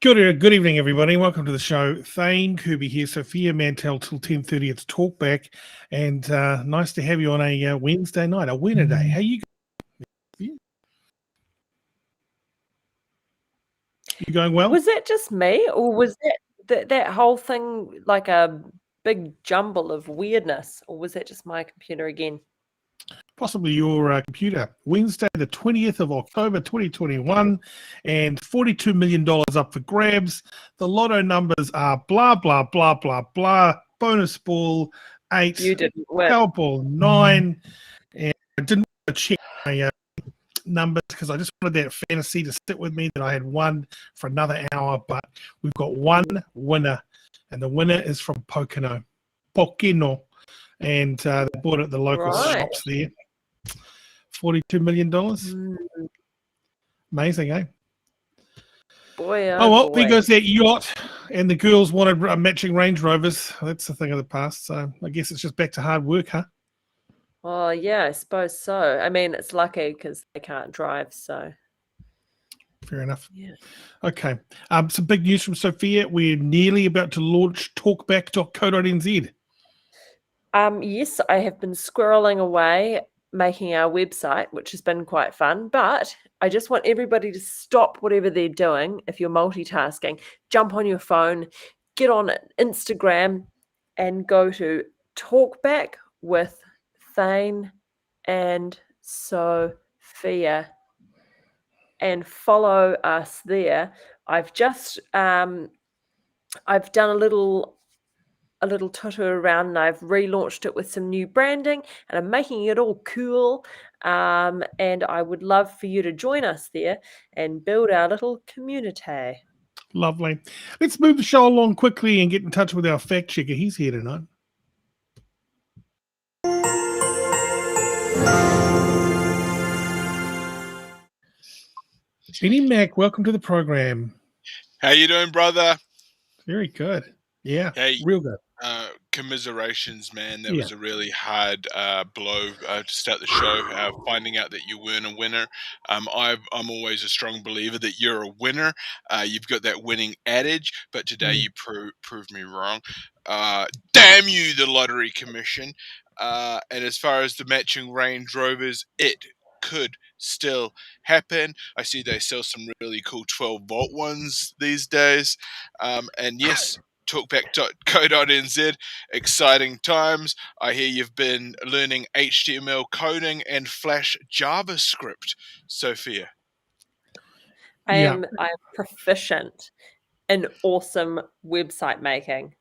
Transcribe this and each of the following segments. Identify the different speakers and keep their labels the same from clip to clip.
Speaker 1: Good evening, everybody. Welcome to the show. Thane, Kubi here, Sophia Mantel till 10:30. It's Talkback, and nice to have you on a Wednesday night, a winter day. How you going? You going well?
Speaker 2: Was that just me, or was that whole thing like a big jumble of weirdness, or was that just my computer again?
Speaker 1: Possibly your computer. Wednesday, the 20th of October, 2021, and $42 million up for grabs. The Lotto numbers are blah, blah, blah, blah, blah. Bonus ball, 8.
Speaker 2: You didn't win.
Speaker 1: Powerball, 9. And I didn't want to check my numbers because I just wanted that fantasy to sit with me that I had won for another hour. But we've got one winner, and the winner is from Pokeno. And they bought it at the local shops there. $42 million. Amazing, eh?
Speaker 2: Boy,
Speaker 1: oh well,
Speaker 2: boy.
Speaker 1: There goes that yacht. And the girls wanted matching Range Rovers. That's the thing of the past. So I guess it's just back to hard work, huh?
Speaker 2: Oh, yeah, I suppose so. I mean, it's lucky because they can't drive, so.
Speaker 1: Fair enough.
Speaker 2: Yeah.
Speaker 1: Okay. Some big news from Sophia. We're nearly about to launch talkback.co.nz.
Speaker 2: Yes, I have been squirreling away making our website, which has been quite fun, but I just want everybody to stop whatever they're doing. If you're multitasking, jump on your phone, get on Instagram and go to Talkback with Thane and Sophia and follow us there. I've just I've done a little tutor around, and I've relaunched it with some new branding, and I'm making it all cool. And I would love for you to join us there and build our little community.
Speaker 1: Lovely. Let's move the show along quickly and get in touch with our fact checker. He's here tonight. Benny Mac, welcome to the program.
Speaker 3: How you doing, brother?
Speaker 1: Very good. Yeah,
Speaker 3: hey,
Speaker 1: real good.
Speaker 3: Commiserations, man. That was a really hard blow to start the show, finding out that you weren't a winner. I'm always a strong believer that you're a winner. You've got that winning adage, but today you proved me wrong. Damn you, the Lottery Commission. And as far as the matching Range Rovers, it could still happen. I see they sell some really cool 12-volt ones these days. And yes, talkback.co.nz, exciting times. I hear you've been learning HTML coding and Flash JavaScript, Sophia.
Speaker 2: I'm proficient in awesome website making.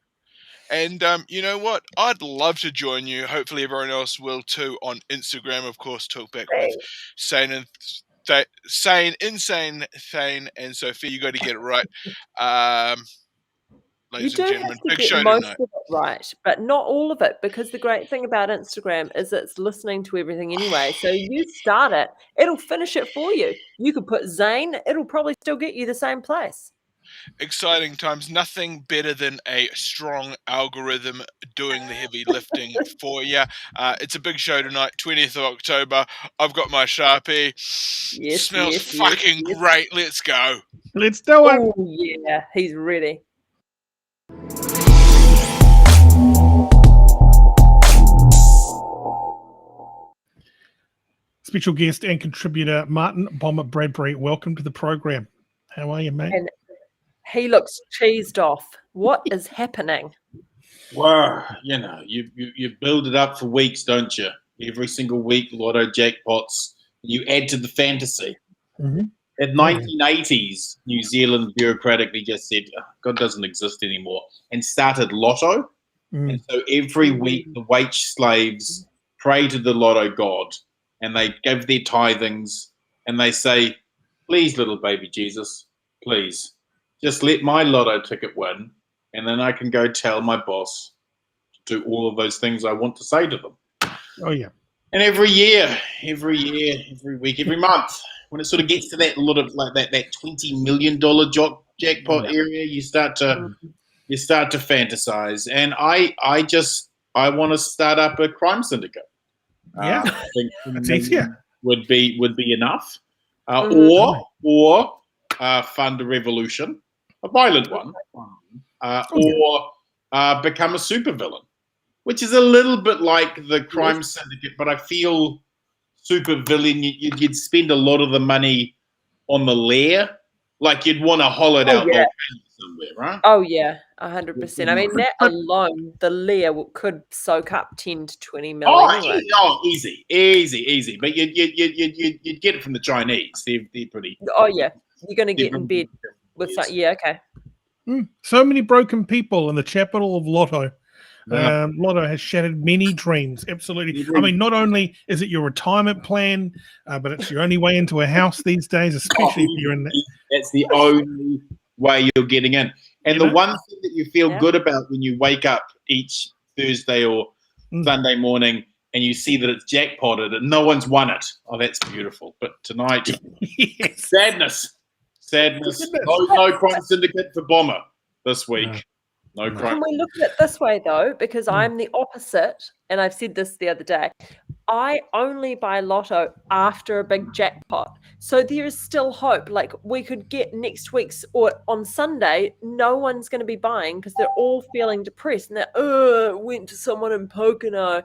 Speaker 3: And you know what? I'd love to join you. Hopefully everyone else will too on Instagram, of course. Talkback with Insane Thane and Sophia. You got to get it right. Ladies and gentlemen, big show
Speaker 2: most
Speaker 3: tonight.
Speaker 2: of it right, but not all of it, because the great thing about Instagram is it's listening to everything anyway. So you start it, it'll finish it for you. You could put Zane, it'll probably still get you the same place.
Speaker 3: Exciting times. Nothing better than a strong algorithm doing the heavy lifting for you. It's a big show tonight, 20th of October. I've got my Sharpie. Smells fucking great. Let's go.
Speaker 1: Let's do it.
Speaker 2: Oh, yeah. He's ready.
Speaker 1: Special guest and contributor Martin Bomber Bradbury, welcome to the program. How are you, mate?
Speaker 2: And he looks cheesed off. What is happening?
Speaker 4: Well, you know, you build it up for weeks, don't you? Every single week, Lotto jackpots. You add to the fantasy.
Speaker 1: Mm-hmm.
Speaker 4: In 1980s, New Zealand bureaucratically just said, God doesn't exist anymore, and started Lotto. And so every week, the wage slaves pray to the Lotto god, and they give their tithings, and they say, please, little baby Jesus, please, just let my Lotto ticket win, and then I can go tell my boss to do all of those things I want to say to them.
Speaker 1: Oh, yeah.
Speaker 4: And every year, every week, every month, when it sort of gets to that like that $20 million jackpot area, you start to fantasize. And I want to start up a crime syndicate.
Speaker 1: Yeah,
Speaker 4: I think
Speaker 1: that's easier.
Speaker 4: Would be enough, or fund a revolution. a violent one, or become a supervillain, which is a little bit like the crime syndicate, but I feel supervillain, you'd spend a lot of the money on the lair. Like you'd want a hollowed out location somewhere, right?
Speaker 2: Oh yeah, 100%. I mean, that alone, the lair could soak up 10 to 20 million.
Speaker 4: Easy. But you'd get it from the Chinese. They're pretty.
Speaker 2: Oh yeah, you're going to get in bed with some. Yeah, okay.
Speaker 1: So many broken people in the capital of Lotto. Lotto has shattered many dreams. Absolutely. I mean, not only is it your retirement plan, but it's your only way into a house these days, especially if you're in that.
Speaker 4: That's the only way you're getting in. And the one thing that you feel good about when you wake up each Thursday or Sunday morning and you see that it's jackpotted and no one's won it. Oh, that's beautiful. But tonight, sadness. No crime syndicate for Bomber this week. No crime.
Speaker 2: Can we look at it this way, though? Because I'm the opposite, and I've said this the other day. I only buy Lotto after a big jackpot. So there is still hope. Like, we could get next week's, or on Sunday, no one's going to be buying because they're all feeling depressed. And they're, went to someone in Pocono.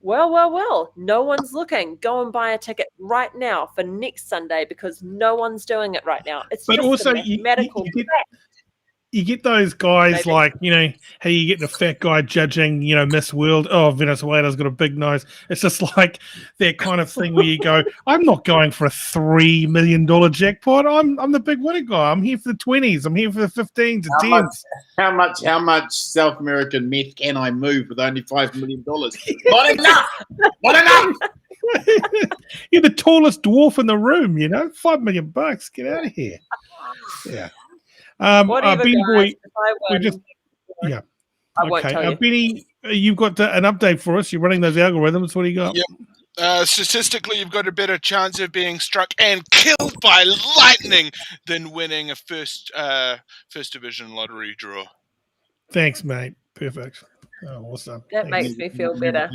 Speaker 2: Well, no one's looking. Go and buy a ticket right now for next Sunday because no one's doing it right now. It's just
Speaker 1: also,
Speaker 2: a mathematical fact.
Speaker 1: You get those guys like, how you get the fat guy judging, Miss World. Oh, Venezuela's got a big nose. It's just like that kind of thing where you go, I'm not going for a $3 million jackpot. I'm the big winner guy. I'm here for the 20s. I'm here for the 15s and 10s.
Speaker 4: How much South American meth can I move with only $5 million? Not enough.
Speaker 1: You're the tallest dwarf in the room, $5 million. Get out of here. Yeah.
Speaker 2: Whatever,
Speaker 1: Benny
Speaker 2: guys,
Speaker 1: Boy,
Speaker 2: I won't tell you.
Speaker 1: Benny, you've got an update for us. You're running those algorithms. What do you got?
Speaker 3: Yep. Statistically, you've got a better chance of being struck and killed by lightning than winning a first division lottery draw.
Speaker 1: Thanks, mate. Perfect. Oh, awesome.
Speaker 2: That makes me feel better.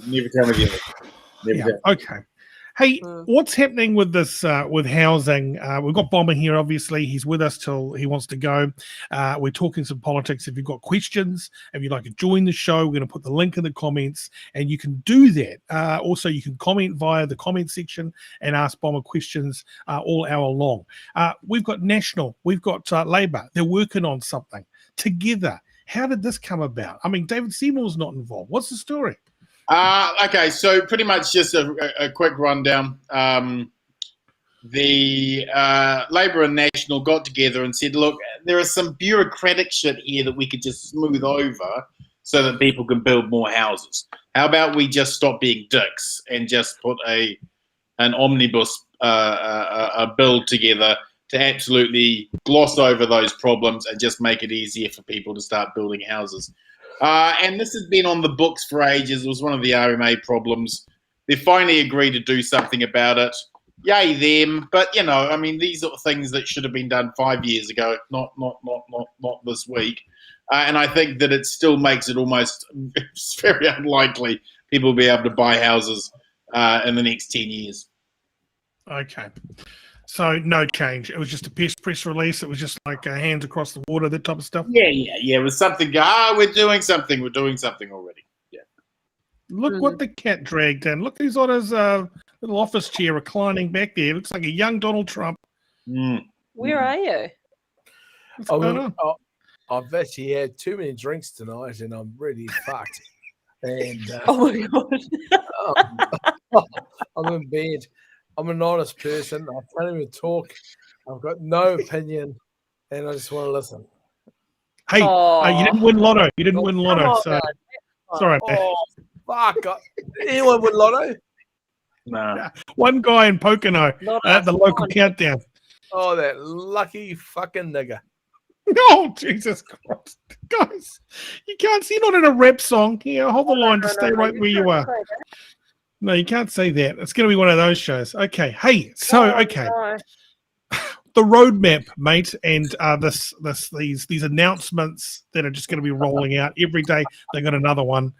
Speaker 4: Never tell me the other.
Speaker 1: Okay. Hey, what's happening with this, with housing? We've got Bomber here, obviously. He's with us till he wants to go. We're talking some politics. If you've got questions, if you'd like to join the show, we're going to put the link in the comments, and you can do that. Also, you can comment via the comment section and ask Bomber questions all hour long. We've got National. We've got Labour. They're working on something together. How did this come about? I mean, David Seymour's not involved. What's the story?
Speaker 4: Okay, so pretty much just a quick rundown. The Labour and National got together and said, look, there is some bureaucratic shit here that we could just smooth over so that people can build more houses. How about we just stop being dicks and just put an omnibus bill together to absolutely gloss over those problems and just make it easier for people to start building houses. And this has been on the books for ages. It was one of the RMA problems. They finally agreed to do something about it. Yay them! But these are things that should have been done 5 years ago, not this week. And I think that it still makes it almost very unlikely people will be able to buy houses in the next 10 years.
Speaker 1: Okay. So no change. It was just a press release. It was just like hands across the water, that type of stuff.
Speaker 4: Yeah. It was something. We're doing something. We're doing something already. Yeah.
Speaker 1: Look what the cat dragged in. Look who's on his little office chair reclining back there. It looks like a young Donald Trump.
Speaker 2: Where are you?
Speaker 1: What's going on?
Speaker 5: I've actually had too many drinks tonight, and I'm really fucked. And
Speaker 2: oh my god,
Speaker 5: I'm in bed. I'm an honest person. I can't even talk. I've got no opinion, and I just want to listen.
Speaker 1: Hey, you didn't win Lotto. You didn't win Lotto. So sorry, man.
Speaker 5: Oh, fuck. Anyone win Lotto?
Speaker 4: No.
Speaker 1: One guy in Pocono at the local countdown.
Speaker 5: Oh, that lucky fucking nigger.
Speaker 1: Oh, Jesus Christ. Guys, you can't see, you're not in a rap song. Here, hold the line. Just stay right where you are. No, you can't say that. It's going to be one of those shows. Okay. Hey, so, okay.
Speaker 2: No.
Speaker 1: The roadmap, mate, and these announcements that are just going to be rolling out every day. They got another one.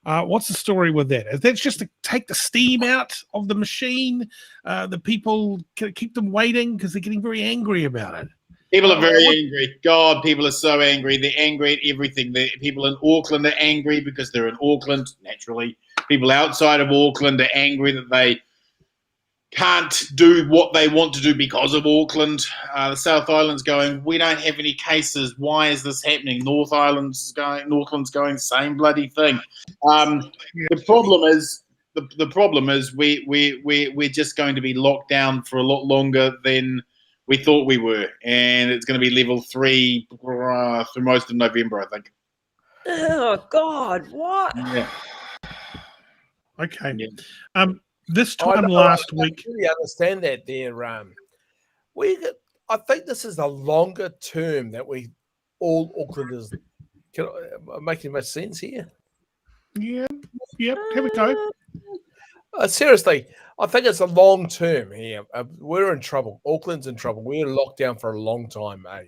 Speaker 1: What's the story with that? Is that just to take the steam out of the machine? The people keep them waiting because they're getting very angry about it.
Speaker 4: People are very angry. God, people are so angry. They're angry at everything. People in Auckland are angry because they're in Auckland, naturally. People outside of Auckland are angry that they can't do what they want to do because of Auckland. The South Island's going, we don't have any cases. Why is this happening? Northland's going, same bloody thing. The problem is we're just going to be locked down for a lot longer than we thought we were, and it's going to be level 3 through most of November, I think.
Speaker 2: Oh God, what?
Speaker 4: Yeah.
Speaker 1: Okay.
Speaker 4: Yeah.
Speaker 1: This time last week.
Speaker 5: I really understand that there. I think this is a longer term that we all Aucklanders making much sense here.
Speaker 1: Yeah. Yep. Have a go.
Speaker 5: Seriously, I think it's a long term here. We're in trouble. Auckland's in trouble. We're locked down for a long time, eh?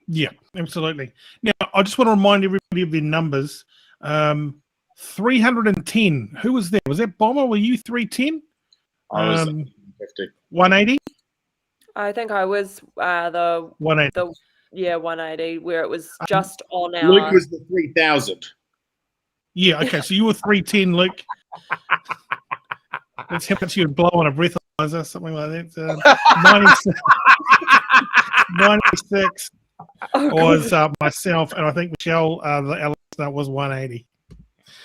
Speaker 1: Yeah, absolutely. Now, I just want to remind everybody of their numbers. 310. Who was there? Was that Bomber? Were you 310?
Speaker 4: I was
Speaker 1: 180?
Speaker 2: I think I was the
Speaker 1: 180.
Speaker 2: 180, where it was just on our.
Speaker 4: Luke was the 3,000.
Speaker 1: Yeah, okay. So you were 310, Luke. That's how much you'd blow on a breathalyzer, something like that. 96 was myself, and I think Michelle, the listener, was 180.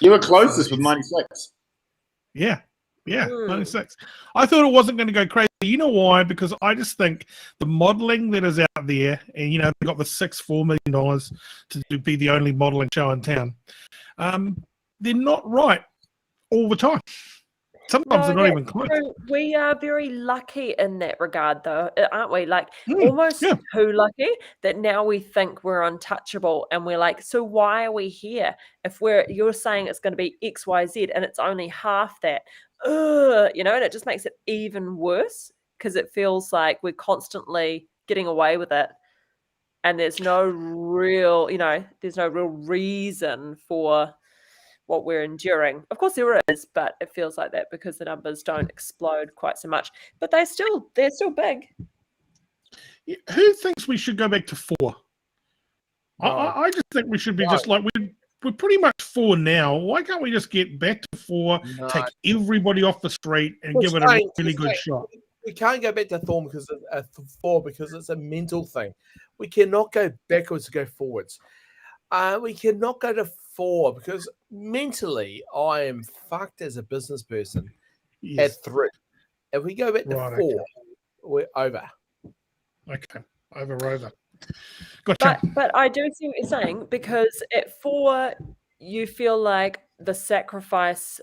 Speaker 4: You were closest with 96.
Speaker 1: Yeah, 96. I thought it wasn't going to go crazy. You know why? Because I just think the modelling that is out there, and they got the $4 million to be the only modelling show in town. They're not right all the time. Sometimes they're not even close.
Speaker 2: We are very lucky in that regard, though, aren't we? Like almost too lucky that now we think we're untouchable, and we're like, so why are we here? If you're saying it's going to be X, Y, Z, and it's only half that, and it just makes it even worse because it feels like we're constantly getting away with it, and there's no real reason for what we're enduring. Of course there is, but it feels like that because the numbers don't explode quite so much. But they're still big.
Speaker 1: Who thinks we should go back to 4? No. I just think we should be just like we're pretty much 4 now. Why can't we just get back to 4, take everybody off the street, and give it a really good shot?
Speaker 5: We can't go back to 4 because it's a mental thing. We cannot go backwards to go forwards. We cannot go to 4 because mentally I am fucked as a business person at 3. If we go back to 4, we're over.
Speaker 1: Okay, over. Gotcha.
Speaker 2: But I do see what you're saying, because at 4 you feel like the sacrifice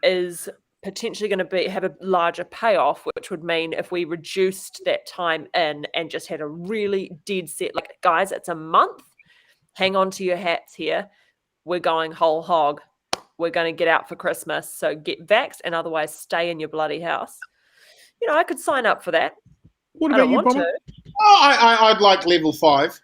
Speaker 2: is potentially going to have a larger payoff, which would mean if we reduced that time in and just had a really dead set, like, guys, it's a month. Hang on to your hats here. We're going whole hog. We're going to get out for Christmas. So get vaxxed, and otherwise stay in your bloody house. I could sign up for that.
Speaker 1: What about you, Bob?
Speaker 4: I'd like level 5.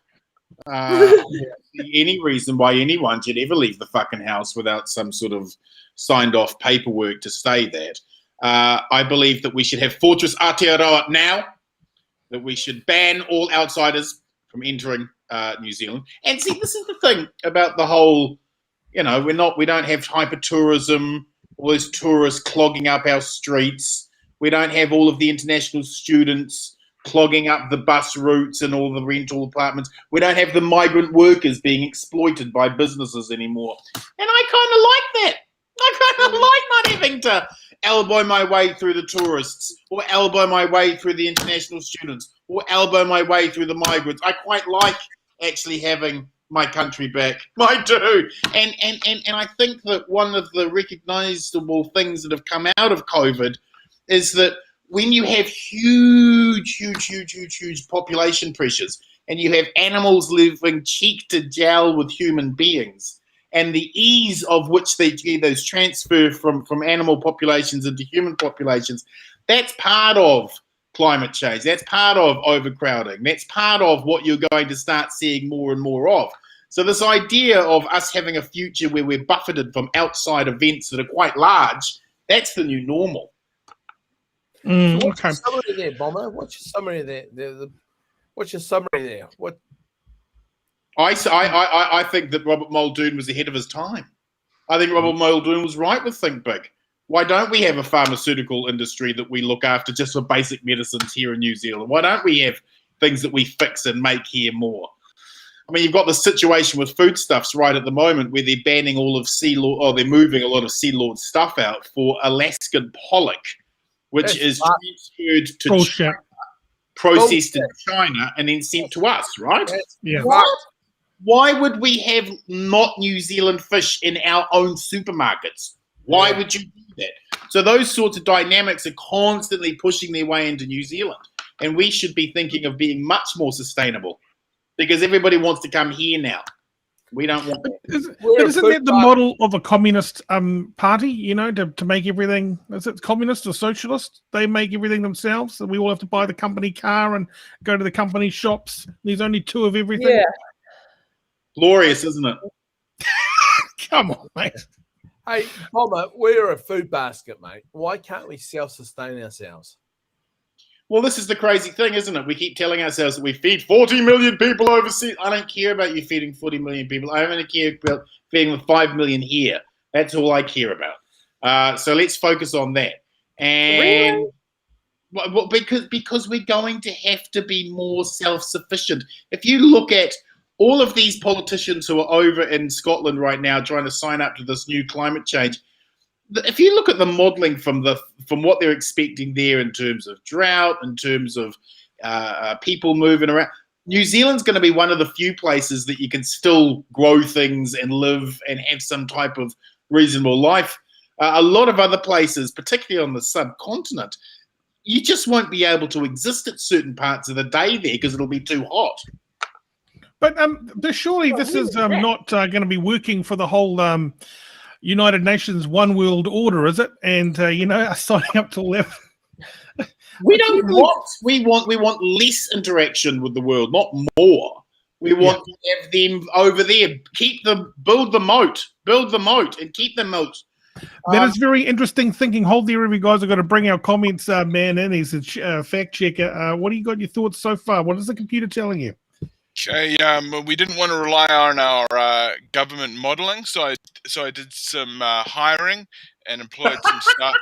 Speaker 4: Any reason why anyone should ever leave the fucking house without some sort of signed off paperwork to say that. I believe that we should have Fortress Aotearoa now, that we should ban all outsiders from entering New Zealand. And see, this is the thing about the whole, we don't have hyper tourism, all those tourists clogging up our streets. We don't have all of the international students clogging up the bus routes and all the rental apartments. We don't have the migrant workers being exploited by businesses anymore. And I kind of like that. I kind of like not having to elbow my way through the tourists, or elbow my way through the international students, or elbow my way through the migrants. I quite like actually having my country back. I do. And I think that one of the recognizable things that have come out of COVID is that when you have huge population pressures, and you have animals living cheek to jowl with human beings, and the ease of which those transfer from animal populations into human populations, that's part of climate change. That's part of overcrowding. That's part of what you're going to start seeing more and more of. So this idea of us having a future where we're buffeted from outside events that are quite large, that's the new normal.
Speaker 5: What's your summary there, Bomber? What's your summary there? What's your summary there? What?
Speaker 4: I think that Robert Muldoon was ahead of his time. I think Robert Muldoon was right with Think Big. Why don't we have a pharmaceutical industry that we look after just for basic medicines here in New Zealand? Why don't we have things that we fix and make here more? I mean, you've got the situation with foodstuffs right at the moment where they're banning all of they're moving a lot of Sea Lord stuff out for Alaskan pollock, which is transferred to China, processed in China, and then sent to us, right?
Speaker 1: Yeah.
Speaker 4: Why would we have not New Zealand fish in our own supermarkets? Why would you do that? So those sorts of dynamics are constantly pushing their way into New Zealand. And we should be thinking of being much more sustainable because everybody wants to come here now. We don't want that.
Speaker 1: Isn't that the model of a communist party, you know, to make everything, is it communist or socialist? They make everything themselves, and we all have to buy the company car and go to the company shops. There's only two of everything.
Speaker 2: Yeah.
Speaker 4: Glorious, isn't it?
Speaker 1: Come on, mate.
Speaker 5: Hey, Bomber, we're a food basket, mate. Why can't we self-sustain ourselves?
Speaker 4: Well, this is the crazy thing, isn't it? We keep telling ourselves that we feed 40 million people overseas. I don't care about you feeding 40 million people. I only care about feeding the 5 million here. That's all I care about. So let's focus on that. And well, because we're going to have to be more self-sufficient. If you look at all of these politicians who are over in Scotland right now trying to sign up to this new climate change, if you look at the modelling from what they're expecting there in terms of drought, in terms of people moving around, New Zealand's going to be one of the few places that you can still grow things and live and have some type of reasonable life. A lot of other places, particularly on the subcontinent, you just won't be able to exist at certain parts of the day there because it'll be too hot.
Speaker 1: But surely this is not going to be working for the whole United Nations One World Order, is it? And signing up to live.
Speaker 4: We want less interaction with the world, not more. We want to have them over there. Build the moat, and keep the moat.
Speaker 1: That is very interesting thinking. Hold there, you guys. I've got to bring our comments man in. He's a fact checker. What do you got your thoughts so far? What is the computer telling you?
Speaker 3: Okay, we didn't want to rely on our government modelling, so I did some hiring and employed some staff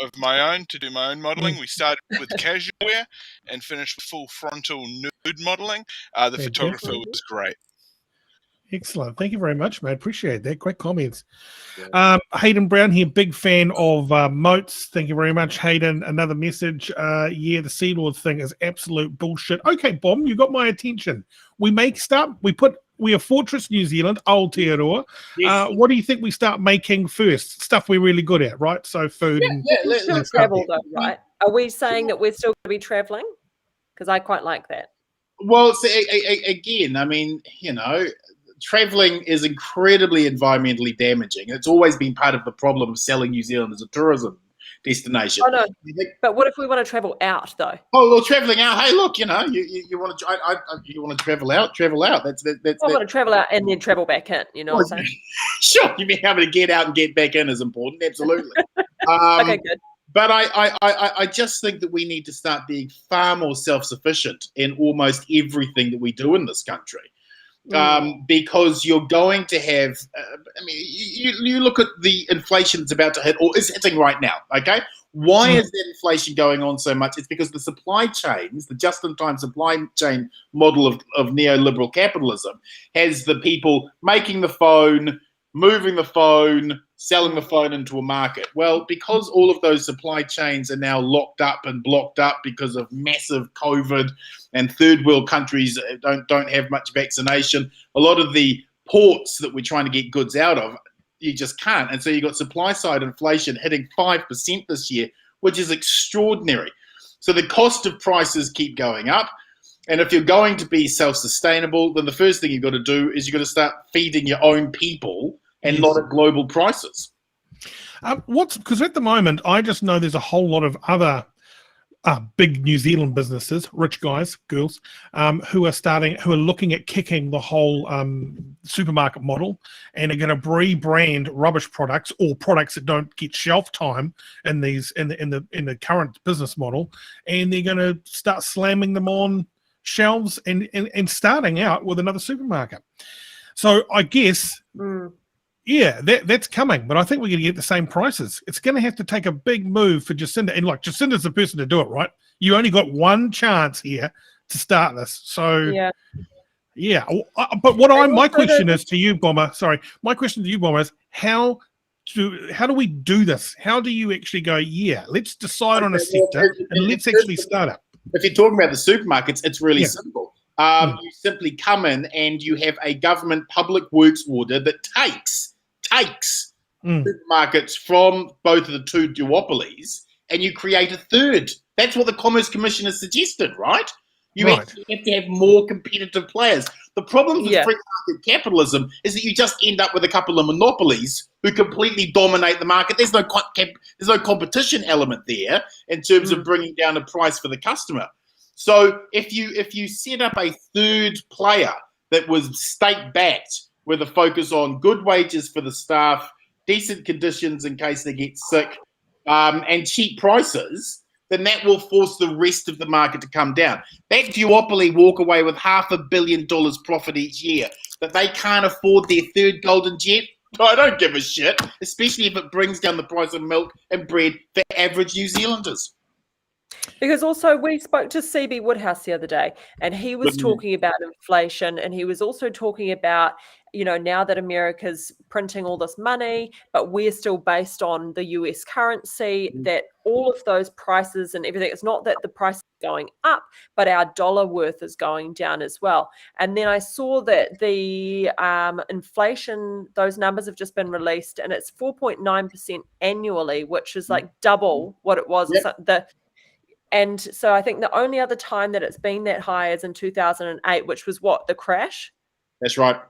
Speaker 3: of my own to do my own modelling. We started with casual wear and finished with full frontal nude modelling. The photographer was great.
Speaker 1: Excellent. Thank you very much, mate. Appreciate that. Great comments. Hayden Brown here, big fan of moats. Thank you very much, Hayden. Another message. The Sea Lord thing is absolute bullshit. Okay, Bomb, you got my attention. We make stuff. We are Fortress New Zealand, Aotearoa.
Speaker 4: Yes.
Speaker 1: What do you think we start making first? Stuff we're really good at, right? So food.
Speaker 2: We'll still travel though, right? Are we saying that we're still going to be traveling? Because I quite like that.
Speaker 4: Well, again, I mean, traveling is incredibly environmentally damaging. It's always been part of the problem of selling New Zealand as a tourism destination.
Speaker 2: Oh no, but what if we want to travel out though?
Speaker 4: Oh well, traveling out. Hey, look, you want to travel out. Travel out. That's.
Speaker 2: I want to travel out and then travel back in. You know what I'm saying?
Speaker 4: Sure, you being able to get out and get back in is important. Absolutely.
Speaker 2: Okay, good.
Speaker 4: But I just think that we need to start being far more self-sufficient in almost everything that we do in this country. Because you're going to have, you look at the inflation that's about to hit, or is hitting right now, okay? Why is that inflation going on so much? It's because the supply chains, the just-in-time supply chain model of neoliberal capitalism, has the people making the phone, moving the phone, selling the phone into a market. Well, because all of those supply chains are now locked up and blocked up because of massive COVID, and third world countries don't have much vaccination, a lot of the ports that we're trying to get goods out of, you just can't. And so you've got supply side inflation hitting 5% this year, which is extraordinary. So the cost of prices keep going up. And if you're going to be self-sustainable, then the first thing you've got to do is you've got to start feeding your own people and not at global prices.
Speaker 1: Because at the moment, I just know there's a whole lot of other big New Zealand businesses, rich guys, girls, who are looking at kicking the whole supermarket model and are going to rebrand rubbish products or products that don't get shelf time in the current business model, and they're going to start slamming them on shelves and starting out with another supermarket. So I guess, yeah, that's coming. But I think we're going to get the same prices. It's going to have to take a big move for Jacinda. And like Jacinda's the person to do it, right? You only got one chance here to start this. So yeah. But my question is to you, Bomber. Sorry, my question to you, Bomber, is how do we do this? How do you actually go? Yeah, let's decide on a sector and let's actually start it.
Speaker 4: If you're talking about the supermarkets, it's really simple. You simply come in and you have a government public works order that takes supermarkets from both of the two duopolies, and you create a third. That's what the Commerce Commission has suggested, right? You actually have to have more competitive players. The problem with free market capitalism is that you just end up with a couple of monopolies who completely dominate the market. There's no competition element there in terms of bringing down the price for the customer. So if you set up a third player that was state-backed with a focus on good wages for the staff, decent conditions in case they get sick, and cheap prices, then that will force the rest of the market to come down. That duopoly walk away with $500 million profit each year, that they can't afford their third golden jet. I don't give a shit, especially if it brings down the price of milk and bread for average New Zealanders.
Speaker 2: Because also we spoke to CB Woodhouse the other day, and he was talking about inflation, and he was also talking about, now that America's printing all this money, but we're still based on the US currency, that all of those prices and everything, it's not that the price is going up, but our dollar worth is going down as well. And then I saw that the inflation, those numbers have just been released, and it's 4.9% annually, which is like double what it was. And so I think the only other time that it's been that high is in 2008, which was the crash?
Speaker 4: That's right.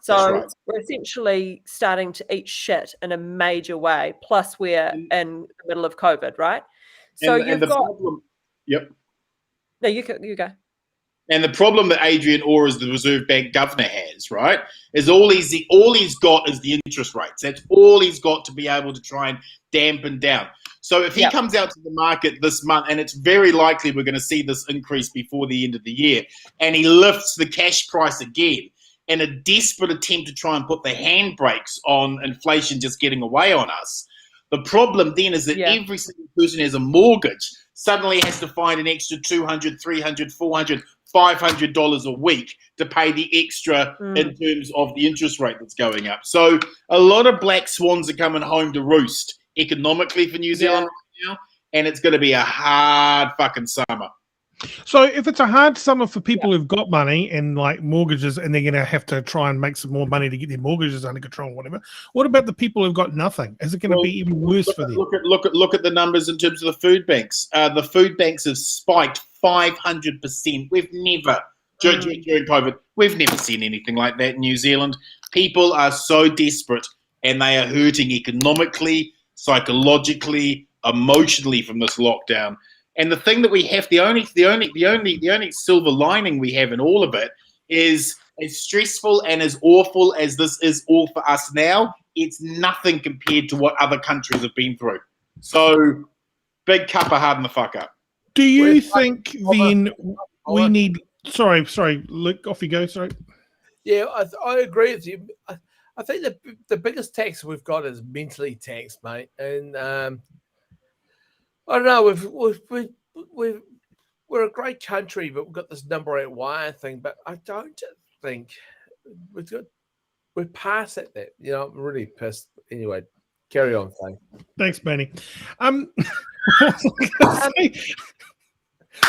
Speaker 2: So we're essentially starting to eat shit in a major way. Plus we're in the middle of COVID, right? So problem.
Speaker 4: Yep.
Speaker 2: No, you go.
Speaker 4: And the problem that Adrian Orr as the Reserve Bank governor has, right, is all he's got is the interest rates. That's all he's got to be able to try and dampen down. So if he comes out to the market this month, and it's very likely we're going to see this increase before the end of the year, and he lifts the cash price again in a desperate attempt to try and put the handbrakes on inflation just getting away on us, the problem then is that every single person who has a mortgage suddenly has to find an extra $200, $300, $400, $500 a week to pay the extra in terms of the interest rate that's going up. So a lot of black swans are coming home to roost economically for New Zealand right now, and it's going to be a hard fucking summer.
Speaker 1: So if it's a hard summer for people who've got money and like mortgages, and they're going to have to try and make some more money to get their mortgages under control or whatever, what about the people who've got nothing? Is it going to be even worse for them?
Speaker 4: Look at the numbers in terms of the food banks. The food banks have spiked 500%. We've never, during COVID, we've never seen anything like that in New Zealand. People are so desperate, and they are hurting economically, psychologically, emotionally from this lockdown. And the thing that we have, the only silver lining we have in all of it is, as stressful and as awful as this is all for us now, it's nothing compared to what other countries have been through. So, big cuppa, harden the fuck up.
Speaker 1: Do you think then we need? Sorry, Luke, off you go. Sorry.
Speaker 5: Yeah, I agree with you. I think the biggest tax we've got is mentally taxed, mate, and I don't know. We're a great country, but we've got this number 8 wire thing. But I don't think we're past that. I'm really pissed. Anyway, carry on, Thane.
Speaker 1: Thanks, Manny.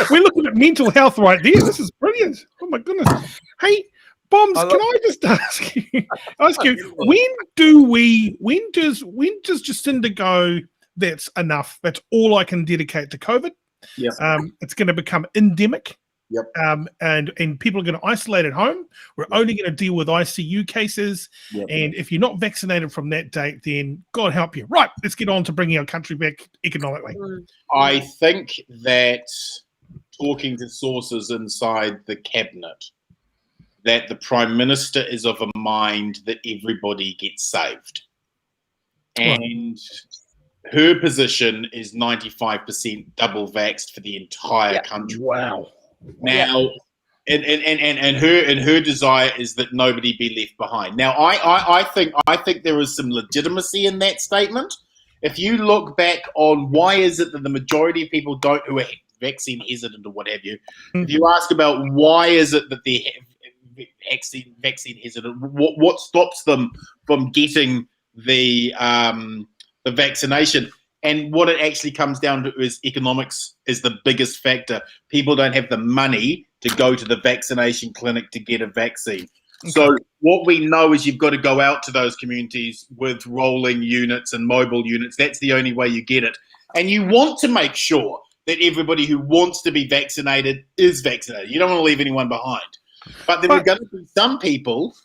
Speaker 1: We're looking at mental health right there. This is brilliant. Oh my goodness. Hey, Bombs, can I just ask you? When does Jacinda go? That's enough. That's all I can dedicate to COVID.
Speaker 4: Yep.
Speaker 1: It's going to become endemic.
Speaker 4: Yep.
Speaker 1: And people are going to isolate at home. We're only going to deal with ICU cases.
Speaker 4: Yep.
Speaker 1: And if you're not vaccinated from that date, then God help you. Right. Let's get on to bringing our country back economically.
Speaker 4: I think that, talking to sources inside the cabinet, that the Prime Minister is of a mind that everybody gets saved. And her position is 95% double vaxxed for the entire country.
Speaker 1: Wow.
Speaker 4: Now, And her desire is that nobody be left behind. Now, I think there is some legitimacy in that statement. If you look back on why is it that the majority of people who are vaccine hesitant or what have you, if you ask about why is it that they're vaccine hesitant, what stops them from getting the vaccination, and what it actually comes down to is economics is the biggest factor. People don't have the money to go to the vaccination clinic to get a vaccine. Okay. So what we know is you've got to go out to those communities with rolling units and mobile units. That's the only way you get it. And you want to make sure that everybody who wants to be vaccinated is vaccinated. You don't want to leave anyone behind. But there are going to be some people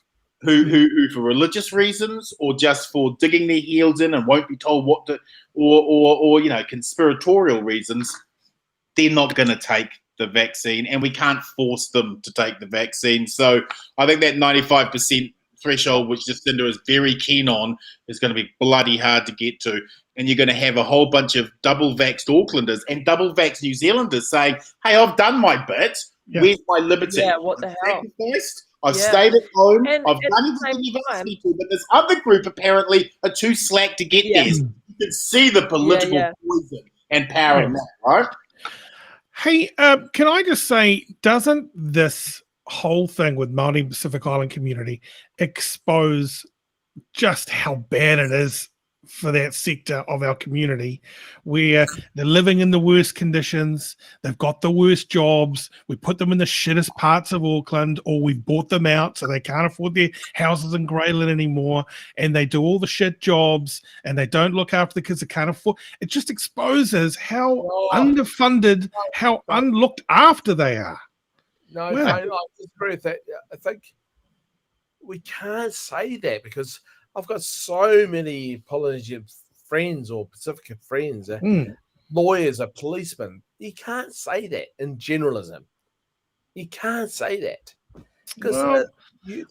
Speaker 4: who for religious reasons or just for digging their heels in and won't be told what to, or conspiratorial reasons, they're not going to take the vaccine, and we can't force them to take the vaccine. So I think that 95% threshold, which Jacinda is very keen on, is going to be bloody hard to get to. And you're going to have a whole bunch of double-vaxxed Aucklanders and double-vaxxed New Zealanders saying, hey, I've done my bit. Yeah. Where's my liberty?
Speaker 2: Yeah, what the hell?
Speaker 4: I've stayed at home. I've done everything you've asked me to, but this other group apparently are too slack to get there. So you can see the political poison and power in that, right?
Speaker 1: Hey, can I just say, doesn't this whole thing with Māori and Pacific Island community expose just how bad it is for that sector of our community, where they're living in the worst conditions, they've got the worst jobs, we put them in the shittest parts of Auckland, or we've bought them out so they can't afford their houses in Greyland anymore, and they do all the shit jobs, and they don't look after the kids that can't afford. It just exposes how underfunded, how unlooked after they are.
Speaker 5: No, I disagree with that. I think we can't say that because I've got so many Polynesian friends or Pacifica friends, lawyers, policemen. You can't say that in generalism. You can't say that. Because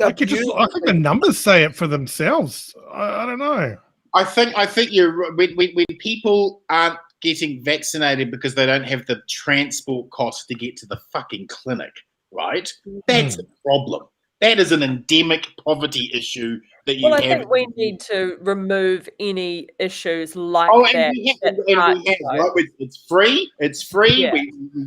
Speaker 1: I think the numbers say it for themselves. I don't know.
Speaker 4: I think you're when people aren't getting vaccinated because they don't have the transport costs to get to the fucking clinic, right? That's a problem. That is an endemic poverty issue that you have.
Speaker 2: I think we need to remove any issues like that.
Speaker 4: We have, right? It's free. It's free. Yeah.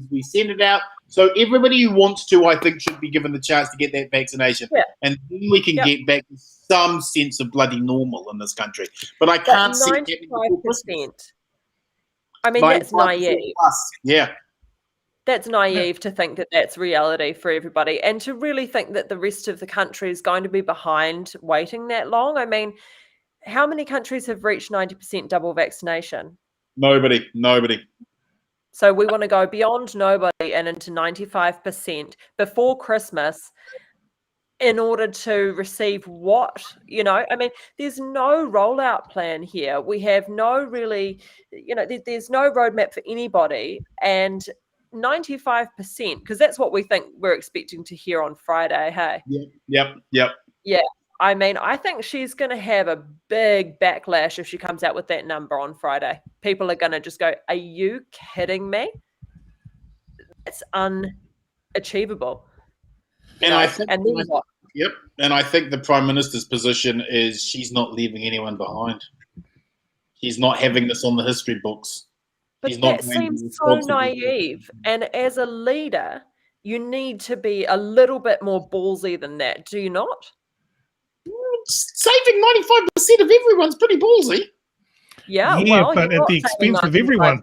Speaker 4: We send it out. So everybody who wants to, I think, should be given the chance to get that vaccination. Yeah. And then we can get back to some sense of bloody normal in this country. But I can't see
Speaker 2: 95%. I mean, that's naive.
Speaker 4: Yeah.
Speaker 2: That's naive to think that that's reality for everybody, and to really think that the rest of the country is going to be behind waiting that long. I mean, how many countries have reached 90% double vaccination?
Speaker 4: Nobody.
Speaker 2: So we want to go beyond nobody and into 95% before Christmas in order to receive what? I mean, there's no rollout plan here. We have no really, there's no roadmap for anybody, and 95%, because that's what we think we're expecting to hear on Friday. Hey.
Speaker 4: Yep.
Speaker 2: Yeah. I mean, I think she's going to have a big backlash if she comes out with that number on Friday. People are going to just go, "Are you kidding me? It's unachievable."
Speaker 4: And I think, and I think the Prime Minister's position is she's not leaving anyone behind. She's not having this on the history books.
Speaker 2: But that seems so naive. And as a leader, you need to be a little bit more ballsy than that. Do you not?
Speaker 4: Saving 95% of everyone's pretty ballsy.
Speaker 2: Yeah,
Speaker 1: but at the expense of everyone.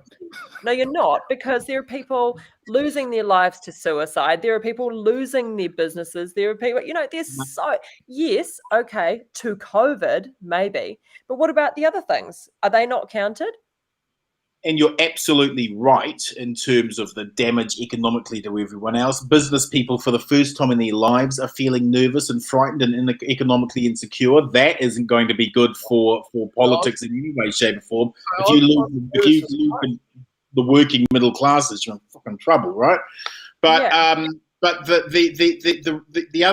Speaker 2: No, you're not, because there are people losing their lives to suicide. There are people losing their businesses. There are people, there's yes, okay, to COVID, maybe. But what about the other things? Are they not counted?
Speaker 4: And you're absolutely right in terms of the damage economically to everyone else. Business people, for the first time in their lives, are feeling nervous and frightened and economically insecure. That isn't going to be good for politics in any way, shape, or form. If you lose the working middle classes, you're in fucking trouble, right? But But the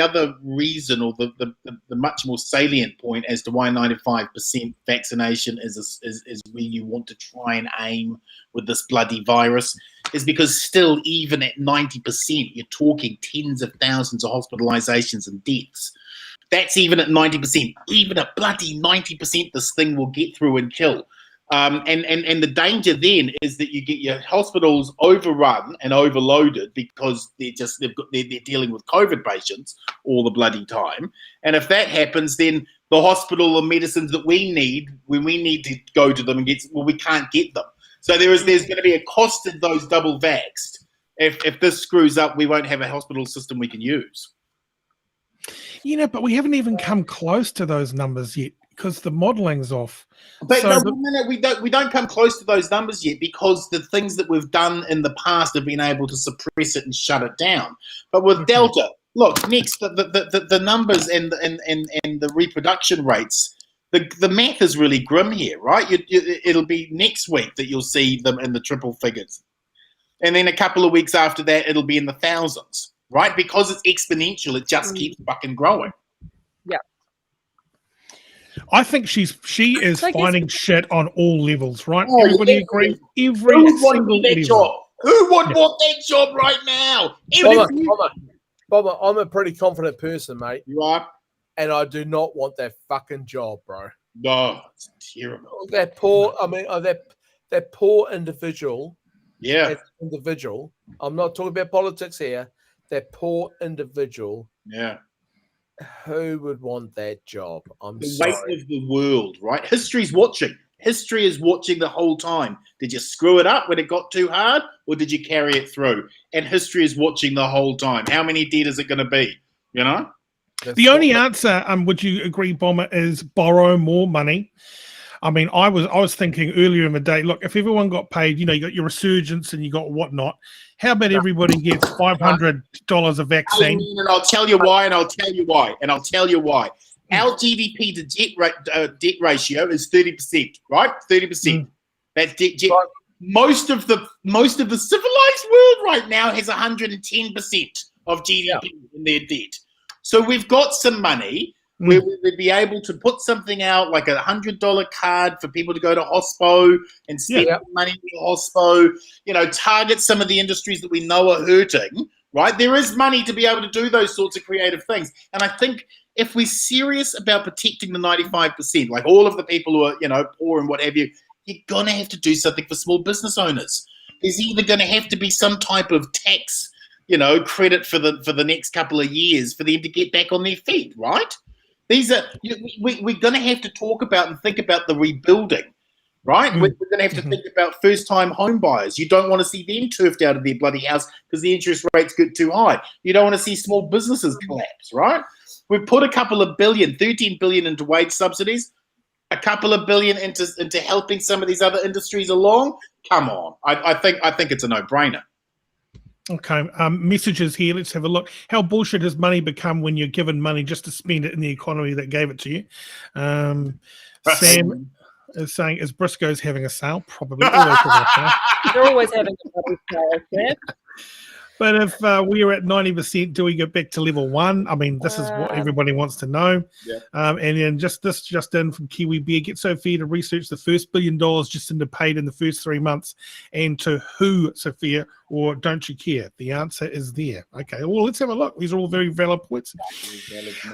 Speaker 4: other reason, or the much more salient point as to why 95% vaccination is where you want to try and aim with this bloody virus, is because still, even at 90%, you're talking tens of thousands of hospitalizations and deaths. That's even at 90%. Even at bloody 90%, this thing will get through and kill. And the danger then is that you get your hospitals overrun and overloaded because they're dealing with COVID patients all the bloody time. And if that happens, then the hospital or medicines that we need, when we need to go to them and we can't get them. So there's going to be a cost in those double vaxxed. If this screws up, we won't have a hospital system we can use.
Speaker 1: But we haven't even come close to those numbers yet, because the modeling's off.
Speaker 4: But we don't come close to those numbers yet, because the things that we've done in the past have been able to suppress it and shut it down. But with Delta, look, next the numbers and the reproduction rates, the math is really grim here, right? It'll be next week that you'll see them in the triple figures, and then a couple of weeks after that, it'll be in the thousands, right? Because it's exponential, it just keeps fucking growing.
Speaker 2: Yeah.
Speaker 1: I think she is finding shit on all levels, right?
Speaker 4: Oh,
Speaker 1: Everybody agree? Every single level.
Speaker 4: Job? Who would want that job right now?
Speaker 5: Bomber, I'm a pretty confident person, mate.
Speaker 4: You are?
Speaker 5: And I do not want that fucking job, bro.
Speaker 4: No, it's terrible.
Speaker 5: That poor, that poor individual.
Speaker 4: Yeah.
Speaker 5: That individual. I'm not talking about politics here. That poor individual.
Speaker 4: Yeah.
Speaker 5: Who would want that job?
Speaker 4: The weight of the world, right? History's watching. History is watching the whole time. Did you screw it up when it got too hard, or did you carry it through? And history is watching the whole time. How many dead is it going to be? You know?
Speaker 1: The only answer, would you agree, Bomber, is borrow more money. I mean, I was thinking earlier in the day, look, if everyone got paid, you got your resurgence and you got whatnot, how about everybody gets $500 a vaccine?
Speaker 4: And I'll tell you why, and I'll tell you why, and I'll tell you why. Our GDP to debt ratio is 30%, right? 30%. That's debt. Most of the civilized world right now has 110% of GDP in their debt. So we've got some money where we'd be able to put something out like $100 card for people to go to hospo and spend money in hospo, target some of the industries that we know are hurting, right? There is money to be able to do those sorts of creative things. And I think if we're serious about protecting the 95%, like all of the people who are, poor and what have you, you're going to have to do something for small business owners. There's either going to have to be some type of tax, credit for the next couple of years for them to get back on their feet, right? We're going to have to talk about and think about the rebuilding, right? We're going to have to think about first-time home buyers. You don't want to see them turfed out of their bloody house because the interest rates get too high. You don't want to see small businesses collapse, right? We've put a couple of billion, 13 billion into wage subsidies, a couple of billion into helping some of these other industries along. Come on. I think it's a no-brainer.
Speaker 1: Okay, messages here. Let's have a look. How bullshit has money become when you're given money just to spend it in the economy that gave it to you? Sam is saying, is Briscoe's having a sale? Probably.
Speaker 2: They're always having a bloody sale, Sam.
Speaker 1: But if we are at 90%, do we get back to level 1? I mean, this is what everybody wants to know.
Speaker 4: Yeah.
Speaker 1: And then just in from Kiwi Bear, get Sophia to research the first $1 billion just paid in the first 3 months. And to who, Sophia, or don't you care? The answer is there. Okay, well, let's have a look. These are all very valid points.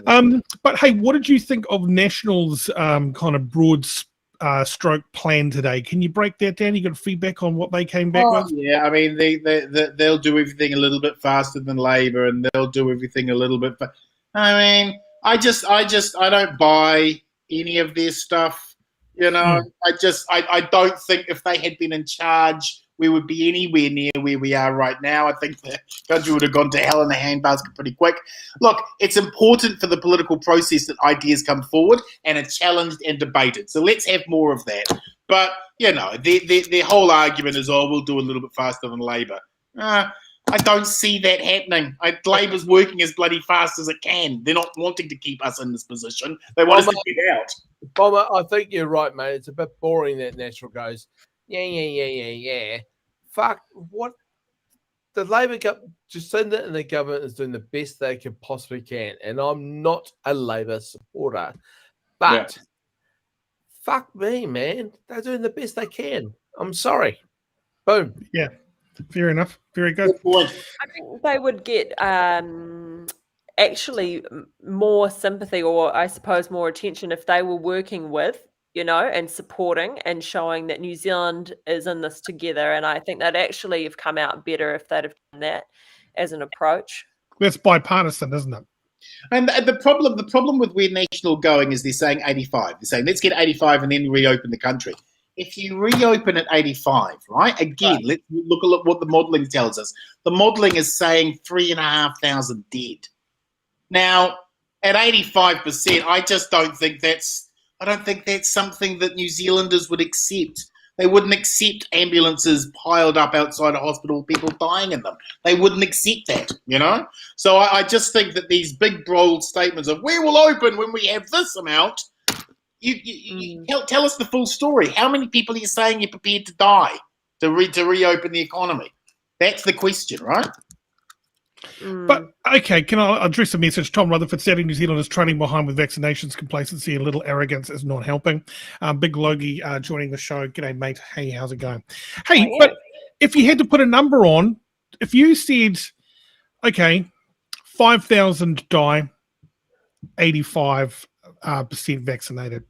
Speaker 1: But hey, what did you think of National's kind of broad stroke plan today? Can you break that down? You got feedback on what they came back with?
Speaker 4: Yeah, I mean, they'll do everything a little bit faster than Labor, and they'll do everything a little bit. I mean, I don't buy any of their stuff. I don't think if they had been in charge, we would be anywhere near where we are right now. I think the country would have gone to hell in a handbasket pretty quick. Look, it's important for the political process that ideas come forward and are challenged and debated. So let's have more of that. But, their whole argument is, we'll do a little bit faster than Labor. I don't see that happening. Labor's working as bloody fast as it can. They're not wanting to keep us in this position. They want us to get out.
Speaker 5: Bomber, I think you're right, mate. It's a bit boring that National goes, yeah. Fuck, what? the Labour Jacinda and the government is doing the best they can possibly can, and I'm not a Labour supporter, but fuck me, man, they're doing the best they can. I'm sorry. Boom.
Speaker 1: Yeah, fair enough. Very good.
Speaker 4: Good point.
Speaker 2: I think they would get actually more sympathy, or I suppose more attention, if they were working with, and supporting and showing that New Zealand is in this together. And I think they'd actually have come out better if they'd have done that as an approach.
Speaker 1: That's bipartisan, isn't it?
Speaker 4: And the problem with where National going is they're saying 85. They're saying let's get 85 and then reopen the country. If you reopen at 85, right? Again, let's look at what the modelling tells us. The modelling is saying 3,500 dead. Now, at 85%, I just don't think that's something that New Zealanders would accept. They wouldn't accept ambulances piled up outside a hospital, people dying in them. They wouldn't accept that, So I just think that these big, bold statements of we will open when we have this amount, you tell us the full story. How many people are you saying you're prepared to die to reopen the economy? That's the question, right?
Speaker 1: But, okay, can I address a message? Tom Rutherford, sadly, New Zealand is trailing behind with vaccinations. Complacency and little arrogance is not helping. Big Logie joining the show. G'day, mate. Hey, how's it going? Hey, but if you had to put a number on, if you said, okay, 5,000 die, 85% vaccinated.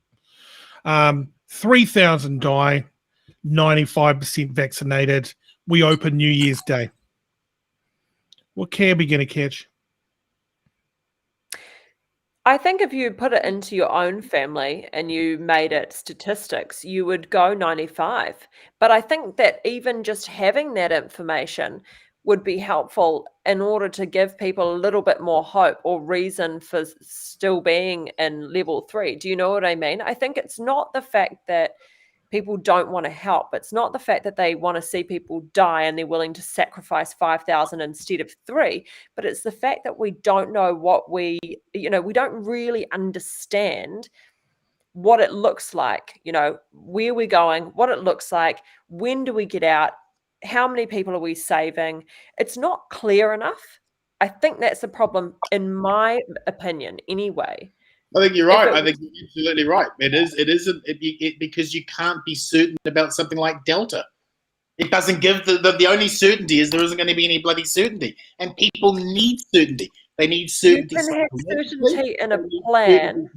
Speaker 1: 3,000 die, 95% vaccinated. We open New Year's Day. What cab are you going to catch?
Speaker 2: I think if you put it into your own family and you made it statistics, you would go 95. But I think that even just having that information would be helpful in order to give people a little bit more hope or reason for still being in level 3. Do you know what I mean? I think it's not the fact that people don't want to help. It's not the fact that they want to see people die and they're willing to sacrifice 5,000 instead of 3, but it's the fact that we don't know we don't really understand what it looks like, where we're going, what it looks like, when do we get out, how many people are we saving? It's not clear enough. I think that's the problem, in my opinion, anyway.
Speaker 4: I think you're right. I think you're absolutely right. It isn't because you can't be certain about something like Delta. It doesn't give the only certainty is there isn't going to be any bloody certainty, and people need certainty. They need certainty.
Speaker 2: You can have certainty in a plan.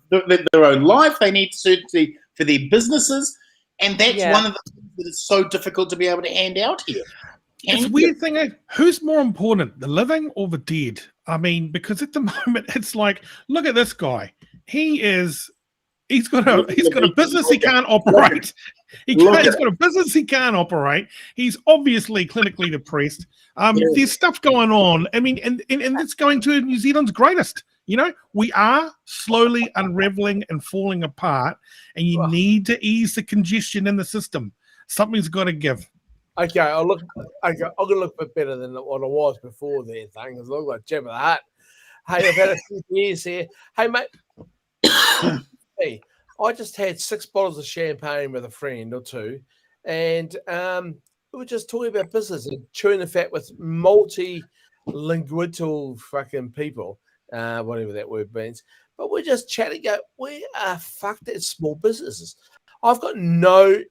Speaker 4: Their own life. They need certainty for their businesses, and that's one of the things that is so difficult to be able to hand out here.
Speaker 1: It's a weird thing. Who's more important, the living or the dead? I mean, because at the moment it's like, look at this guy. He's got a business he can't operate. He's got a business he can't operate. He's obviously clinically depressed. There's stuff going on. I mean, and it's going to New Zealand's greatest. We are slowly unraveling and falling apart, and you need to ease the congestion in the system. Something's got to give.
Speaker 5: Okay, I'm going to look a bit better than what I was before there, Thane, because I look like Jim of the Hutt. Hey, I've had a few years here. Hey, mate. Hey, I just had 6 bottles of champagne with a friend or two, and we were just talking about business and chewing the fat with multilingual fucking people, whatever that word means. But we're just chatting. We are fucked at small businesses. I've got no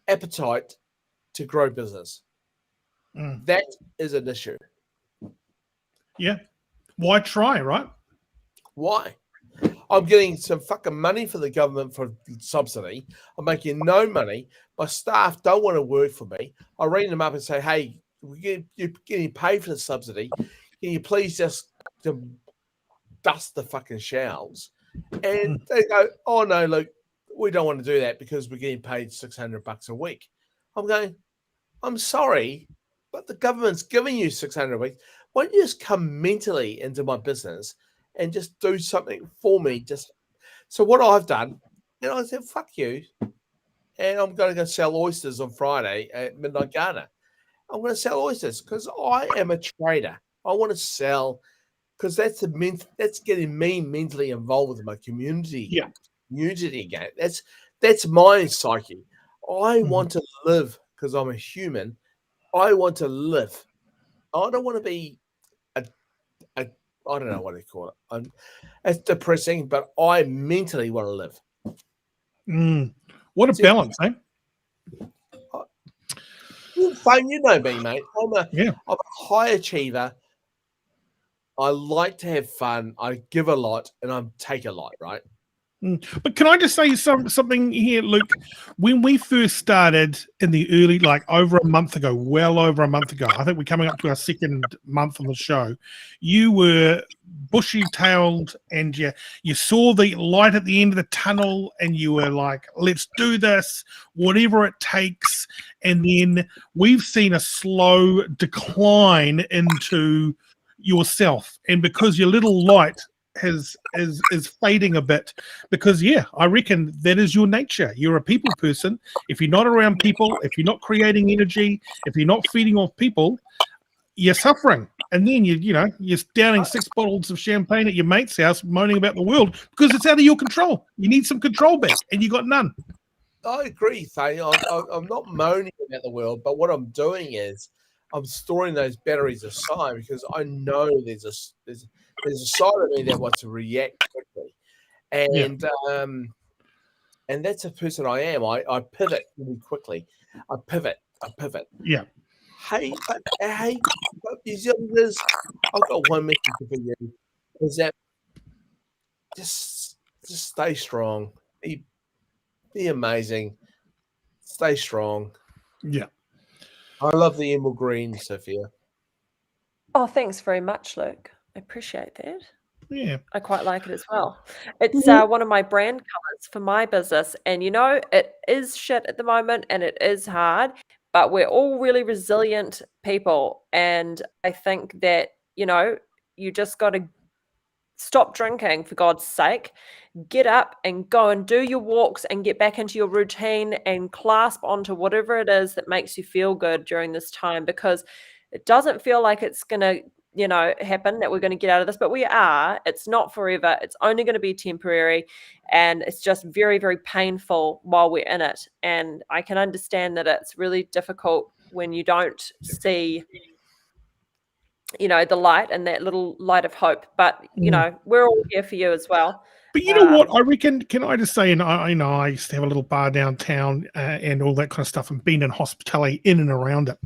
Speaker 5: appetite to grow business. That is an issue.
Speaker 1: Yeah. Why try, right?
Speaker 5: Why? I'm getting some fucking money for the government for subsidy. I'm making no money. My staff don't want to work for me. I ring them up and say, hey, you're getting paid for the subsidy. Can you please just dust the fucking shelves? And they go, oh, no, look, we don't want to do that because we're getting paid $600 a week. I'm going, I'm sorry, but the government's giving you $600 a week. Why don't you just come mentally into my business and just do something for me? So what I've done, I said, fuck you. And I'm going to go sell oysters on Friday at Midnight Garden. I'm going to sell oysters because I am a trader. I want to sell because that's getting me mentally involved with my community.
Speaker 1: Yeah.
Speaker 5: Community again. That's my psyche. I want to live because I'm a human. I want to live. I don't want to be a I don't know what they call it. It's depressing, but I mentally want to live.
Speaker 1: What a balance, eh?
Speaker 5: Fine, you know me, mate. I'm
Speaker 1: Yeah.
Speaker 5: a high achiever. I like to have fun. I give a lot, and I take a lot, right?
Speaker 1: But can I just say something here, Luke? When we first started in the early, like over a month ago, well over a month ago, I think we're coming up to our second month on the show, you were bushy-tailed and you saw the light at the end of the tunnel and you were like, let's do this, whatever it takes. And then we've seen a slow decline into yourself. And because your little light is fading a bit, because I reckon that is your nature. You're a people person. If you're not around people, if you're not creating energy, if you're not feeding off people, you're suffering. And then you're downing 6 bottles of champagne at your mate's house, moaning about the world because it's out of your control. You need some control back, and you got none.
Speaker 5: I agree, Thane. I'm not moaning about the world, but what I'm doing is I'm storing those batteries aside because I know there's a side of me that wants to react quickly, and that's a person I am. I pivot really quickly. I pivot.
Speaker 1: Yeah.
Speaker 5: Hey, New Zealanders, I've got one message for you: is that just stay strong, be amazing, stay strong.
Speaker 1: Yeah.
Speaker 5: I love the emerald green, Sophia.
Speaker 2: Oh, thanks very much, Luke. I appreciate that.
Speaker 1: Yeah.
Speaker 2: I quite like it as well. It's one of my brand colors for my business. And, it is shit at the moment and it is hard, but we're all really resilient people. And I think that, you just got to stop drinking, for God's sake. Get up and go and do your walks and get back into your routine and clasp onto whatever it is that makes you feel good during this time, because it doesn't feel like it's going to happen, that we're going to get out of this, but we are. It's not forever. It's only going to be temporary, and it's just very, very painful while we're in it. And I can understand that it's really difficult when you don't see the light and that little light of hope, but we're all here for you as well.
Speaker 1: But you know what? I reckon, can I just say, and I used to have a little bar downtown and all that kind of stuff, and been in hospitality in and around it.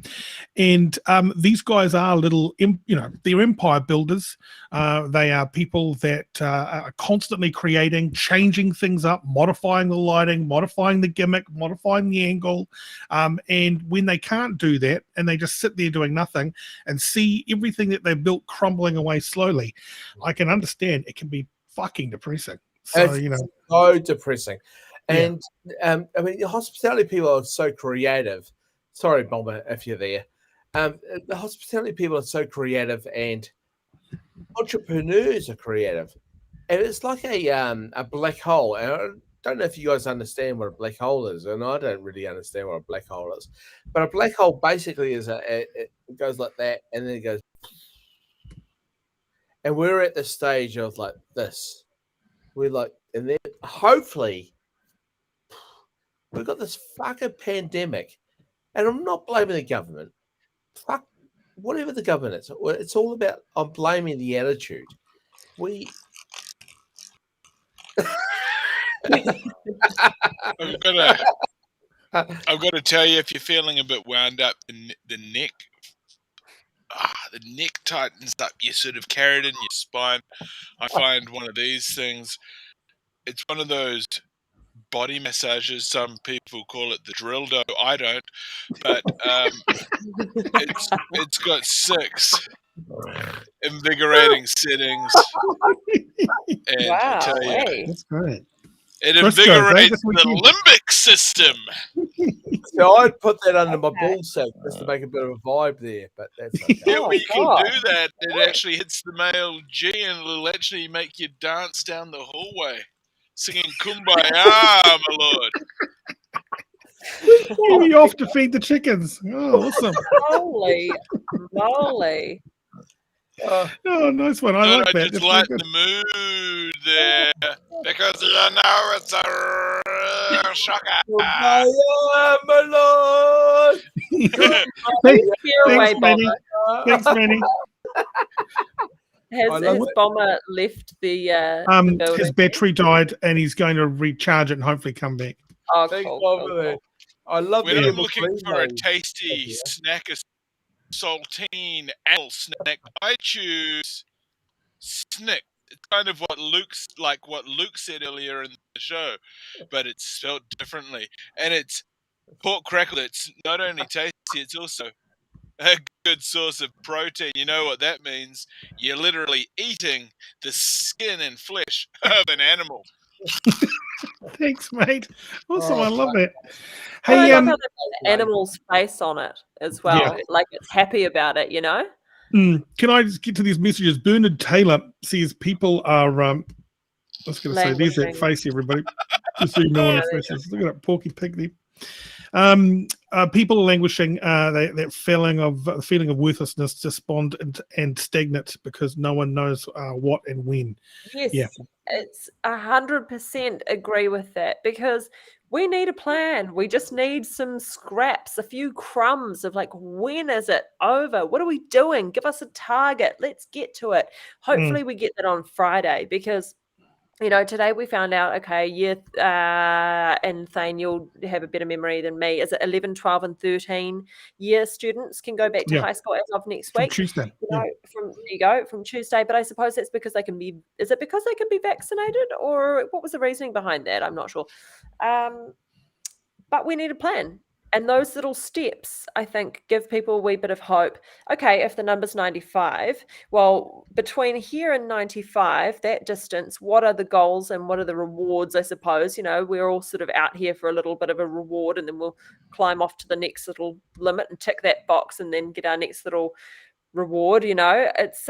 Speaker 1: And these guys are they're empire builders. They are people that are constantly creating, changing things up, modifying the lighting, modifying the gimmick, modifying the angle. And when they can't do that and they just sit there doing nothing and see everything that they've built crumbling away slowly, I can understand it can be fucking depressing. So
Speaker 5: it's so depressing. And the hospitality people are so creative. Sorry, Bomber, if you're there. The hospitality people are so creative, and entrepreneurs are creative. And it's like a black hole. And I don't know if you guys understand what a black hole is, and I don't really understand what a black hole is. But a black hole basically is it goes like that, and then it goes. And we're at the stage of like this. We're like, and then hopefully we've got this fucking pandemic. And I'm not blaming the government. Fuck whatever the government is. It's all about, I'm blaming the attitude.
Speaker 3: I've got to tell you, if you're feeling a bit wound up, the neck tightens up. You sort of carry it in your spine. I find one of these things, it's one of those body massages. Some people call it the drill dough. I don't, but it's got 6 invigorating settings, and I tell you,
Speaker 1: that's great.
Speaker 3: It invigorates the limbic system.
Speaker 5: So I'd put that under my ball sack just to make a bit of a vibe there, but that's okay.
Speaker 3: Yeah, well, you can do that. It actually hits the male G, and it'll actually make you dance down the hallway, singing "Kumbaya," my lord.
Speaker 1: Maybe off to feed the chickens. Oh, awesome!
Speaker 2: Holy moly!
Speaker 1: Oh, nice one. I like that.
Speaker 3: Just light the mood there, because you know it's a shocker.
Speaker 5: Kumbaya, my lord.
Speaker 1: Thanks,
Speaker 2: Fear away,
Speaker 1: Manny.
Speaker 2: Bomber.
Speaker 1: Thanks, Manny.
Speaker 5: I love
Speaker 2: Has
Speaker 5: it.
Speaker 2: Bomber left the building?
Speaker 1: His battery died, and he's going to recharge it and hopefully come back.
Speaker 2: Oh,
Speaker 5: Thanks,
Speaker 2: cool,
Speaker 5: Bomber.
Speaker 2: cool, cool.
Speaker 5: I love
Speaker 3: When
Speaker 5: the
Speaker 3: I'm
Speaker 5: little
Speaker 3: looking
Speaker 5: green
Speaker 3: for a
Speaker 5: nose.
Speaker 3: tasty
Speaker 5: Sophia.
Speaker 3: snack, a saltine animal snack, I choose Snick. It's kind of what Luke said earlier in the show, but it's spelled differently. And it's pork crackle that's not only tasty, it's also a good source of protein. You know what that means? You're literally eating the skin and flesh of an animal.
Speaker 1: Thanks, mate. Awesome,
Speaker 5: Oh,
Speaker 1: I love that.
Speaker 2: And I
Speaker 1: Hey,
Speaker 2: love how they put the animal's face on it as well.
Speaker 1: Yeah.
Speaker 2: Like it's happy about it, you know?
Speaker 1: can I just get to these messages? Bernard Taylor says people are. I was going to say, there's that
Speaker 2: Languishing.
Speaker 1: face, everybody. Just so you know what
Speaker 2: Yeah,
Speaker 1: her
Speaker 2: there
Speaker 1: face is. Look at that porky pig there. People are languishing. That feeling of worthlessness, despondent and stagnant because no one knows what and when.
Speaker 2: Yes,
Speaker 1: Yeah.
Speaker 2: it's 100% agree with that because we need a plan. We just need some scraps, a few crumbs of like, when is it over? What are we doing? Give us a target. Let's get to it. Hopefully, we get that on Friday because. You know, today we found out, okay, and Thane, you'll have a better memory than me. Is it 11, 12, and 13 year students can go back to
Speaker 1: Yeah.
Speaker 2: high school as of next
Speaker 1: From
Speaker 2: week?
Speaker 1: Tuesday.
Speaker 2: You know, there you go, from Tuesday. But I suppose that's because is it because they can be vaccinated or what was the reasoning behind that? I'm not sure. But we need a plan. And those little steps, I think, give people a wee bit of hope. Okay, if the number's 95, well, between here and 95, that distance, what are the goals and what are the rewards, I suppose? You know, we're all sort of out here for a little bit of a reward and then we'll climb off to the next little limit and tick that box and then get our next little reward, you know. It's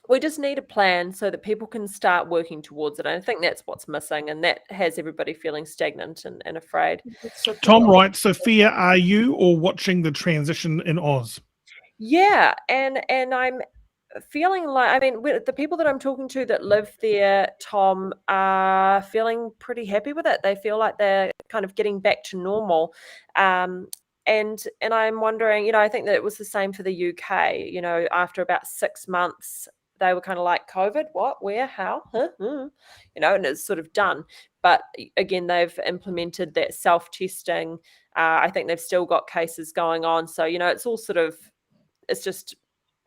Speaker 2: we just need a plan so that people can start working towards it. And I think that's what's missing. And that has everybody feeling stagnant and afraid.
Speaker 1: Tom writes, Sophia, are you or watching the transition in Oz?
Speaker 2: Yeah. And I'm feeling like, I mean, the people that I'm talking to that live there, Tom, are feeling pretty happy with it. They feel like they're kind of getting back to normal. And I'm wondering, you know, I think that it was the same for the UK, you know, after about 6 months, they were kind of like, COVID, what, where, how, huh? You know, and it's sort of done. But again, they've implemented that self-testing. I think they've still got cases going on. So, you know, it's all sort of, it's just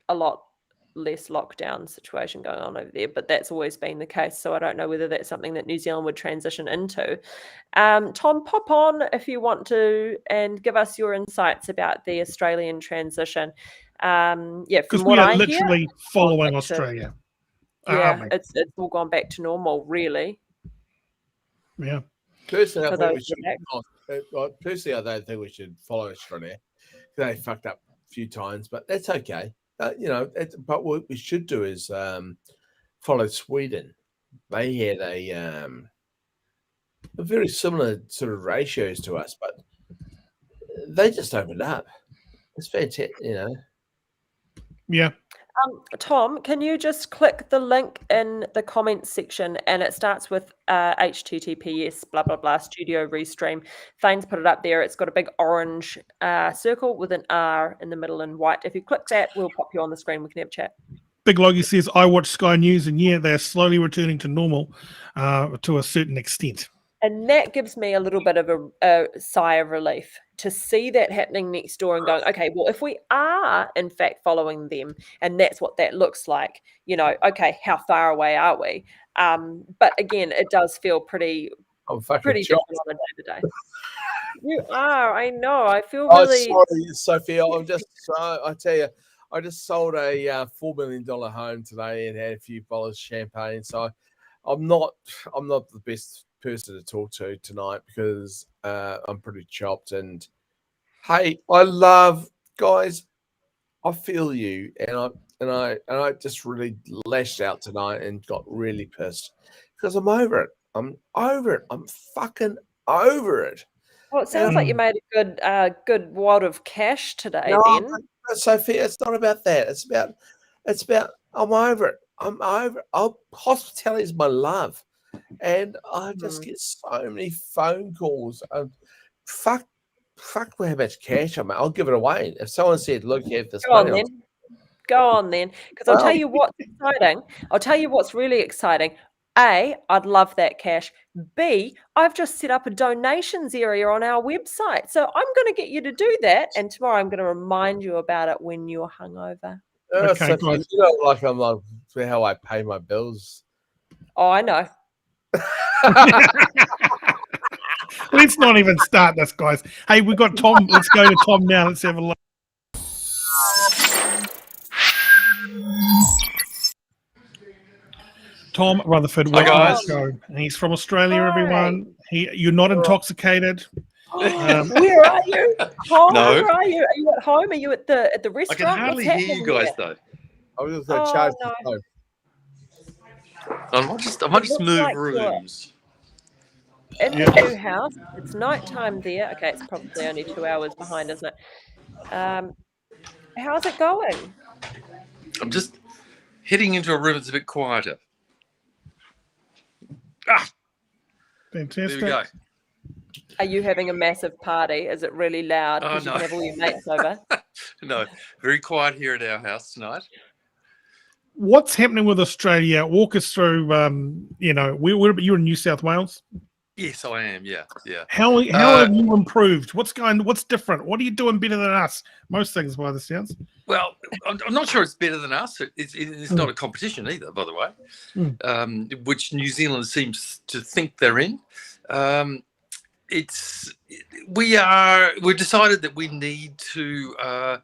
Speaker 2: a lot less lockdown situation going on over there, but that's always been the case. So I don't know whether that's something that New Zealand would transition into. Tom, pop on if you want to and give us your insights about the Australian transition. Yeah,
Speaker 1: Because
Speaker 2: from
Speaker 1: we
Speaker 2: what
Speaker 1: are
Speaker 2: I
Speaker 1: literally
Speaker 2: hear,
Speaker 1: following
Speaker 2: back to-
Speaker 1: Australia.
Speaker 2: yeah,
Speaker 1: aren't
Speaker 2: it's all gone back to normal, really.
Speaker 1: we? Yeah.
Speaker 5: Personally, I
Speaker 2: For
Speaker 5: think we
Speaker 2: those
Speaker 5: should.
Speaker 2: that-
Speaker 5: Personally, I don't think we should follow Australia. They fucked up a few times, but that's okay. You know, but what we should do is follow Sweden. They had a very similar sort of ratios to us, but they just opened up. It's fantastic, you know.
Speaker 1: Yeah.
Speaker 2: Tom, can you just click the link in the comments section and it starts with HTTPS blah blah blah studio restream. Thane's put it up there. It's got a big orange circle with an R in the middle in white. If you click that, we'll pop you on the screen. We can have a chat.
Speaker 1: Big Logie says, I watch Sky News, and yeah, they're slowly returning to normal to a certain extent.
Speaker 2: And that gives me a little bit of a sigh of relief to see that happening next door and going, okay, well, if we are in fact following them and that's what that looks like, you know, okay, how far away are we? But again, it does feel pretty different on a day-to-day. You are, I know. I feel really.
Speaker 5: Oh, sorry, Sophia. I tell you, I just sold a $4 million home today and had a few bottles of champagne. So I'm not the best person to talk to tonight because I'm pretty chopped. And hey, I love guys. I feel you, and I just really lashed out tonight and got really pissed because I'm over it. I'm over it. I'm fucking over it.
Speaker 2: Well, it sounds like you made a good wad of cash today.
Speaker 5: No,
Speaker 2: then,
Speaker 5: Sophia, it's not about that. It's about I'm over it. I'm over it. Hospitality is my love. And I just get so many phone calls. Fuck fuck how much cash I'm. I'll give it away. If someone said, "Look, you have this
Speaker 2: Go on
Speaker 5: money,"
Speaker 2: then. Go on then. Because I'll tell you what's exciting. I'll tell you what's really exciting. A, I'd love that cash. B, I've just set up a donations area on our website. So I'm going to get you to do that. And tomorrow I'm going to remind you about it when you're hungover.
Speaker 1: Okay,
Speaker 5: so
Speaker 1: guys.
Speaker 5: you know, like I'm like how I pay my bills.
Speaker 2: Oh, I know.
Speaker 1: Let's not even start this, guys. Hey, we've got Tom. Let's go to Tom now. Let's have a look. Tom Rutherford,
Speaker 6: Hi,
Speaker 1: welcome
Speaker 6: guys.
Speaker 1: to the show. And he's from Australia,
Speaker 2: Hi.
Speaker 1: everyone. You're not intoxicated.
Speaker 2: Where are you? Tom,
Speaker 6: No.
Speaker 2: where are you? Are you at home? Are you at the
Speaker 6: I
Speaker 2: restaurant?
Speaker 6: can hardly
Speaker 2: What's
Speaker 6: hear you
Speaker 2: happening
Speaker 6: guys
Speaker 2: there?
Speaker 6: though.
Speaker 5: I was just going to
Speaker 2: Oh,
Speaker 5: charge
Speaker 2: no.
Speaker 5: the phone.
Speaker 6: I might just
Speaker 2: looks
Speaker 6: move
Speaker 2: like you're-
Speaker 6: rooms.
Speaker 2: In the new house, it's nighttime there. Okay, it's probably only 2 hours behind, isn't it? How's it going?
Speaker 6: I'm just heading into a room that's a bit quieter. There
Speaker 1: Fantastic.
Speaker 6: we go.
Speaker 2: Are you having a massive party? Is it really loud?
Speaker 6: Oh,
Speaker 2: Because you
Speaker 6: no.
Speaker 2: can have all your mates over.
Speaker 6: No, very quiet here at our house tonight.
Speaker 1: What's happening with Australia? Walk us through. You're in New South Wales.
Speaker 6: Yes, I am. Yeah.
Speaker 1: How have you improved? What's different? What are you doing better than us? Most things, by the sounds.
Speaker 6: Well, I'm not sure it's better than us. It's not a competition either, by the way, which New Zealand seems to think they're in. We've decided that we need to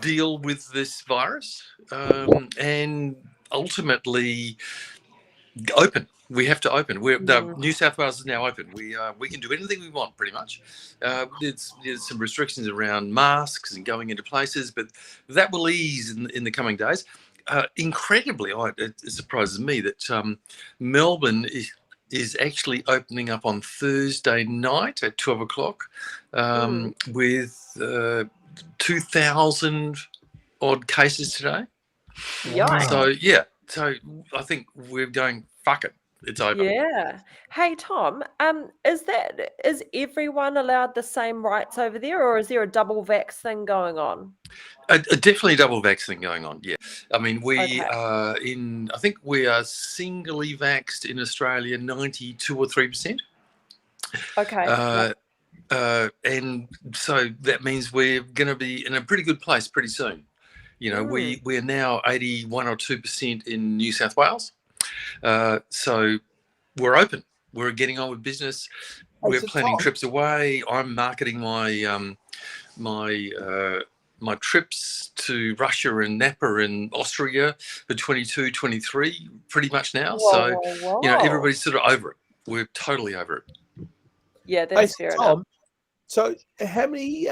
Speaker 6: deal with this virus and ultimately open. We have to open. New South Wales is now open. We can do anything we want, pretty much. There's some restrictions around masks and going into places, but that will ease in the coming days. Incredibly, it surprises me that Melbourne is actually opening up on Thursday night at 12 o'clock with 2,000 odd cases today.
Speaker 2: Yikes.
Speaker 6: So I think we're going, fuck it. It's over.
Speaker 2: Yeah. Hey, Tom, is everyone allowed the same rights over there, or is there a double vax thing going on?
Speaker 6: Definitely a double vax thing going on. Yeah. I mean, I think we are singly vaxxed in Australia 92 or 3%.
Speaker 2: Okay.
Speaker 6: And so that means we're going to be in a pretty good place pretty soon. You know, we are now 81 or 2% in New South Wales. So we're open. We're getting on with business. We're planning trips away. I'm marketing my my trips to Russia and Napa and Austria for 22, 23 pretty much now.
Speaker 2: Whoa.
Speaker 6: You know, everybody's sort of over it. We're totally over it.
Speaker 2: Yeah, that's fair enough.
Speaker 5: So how many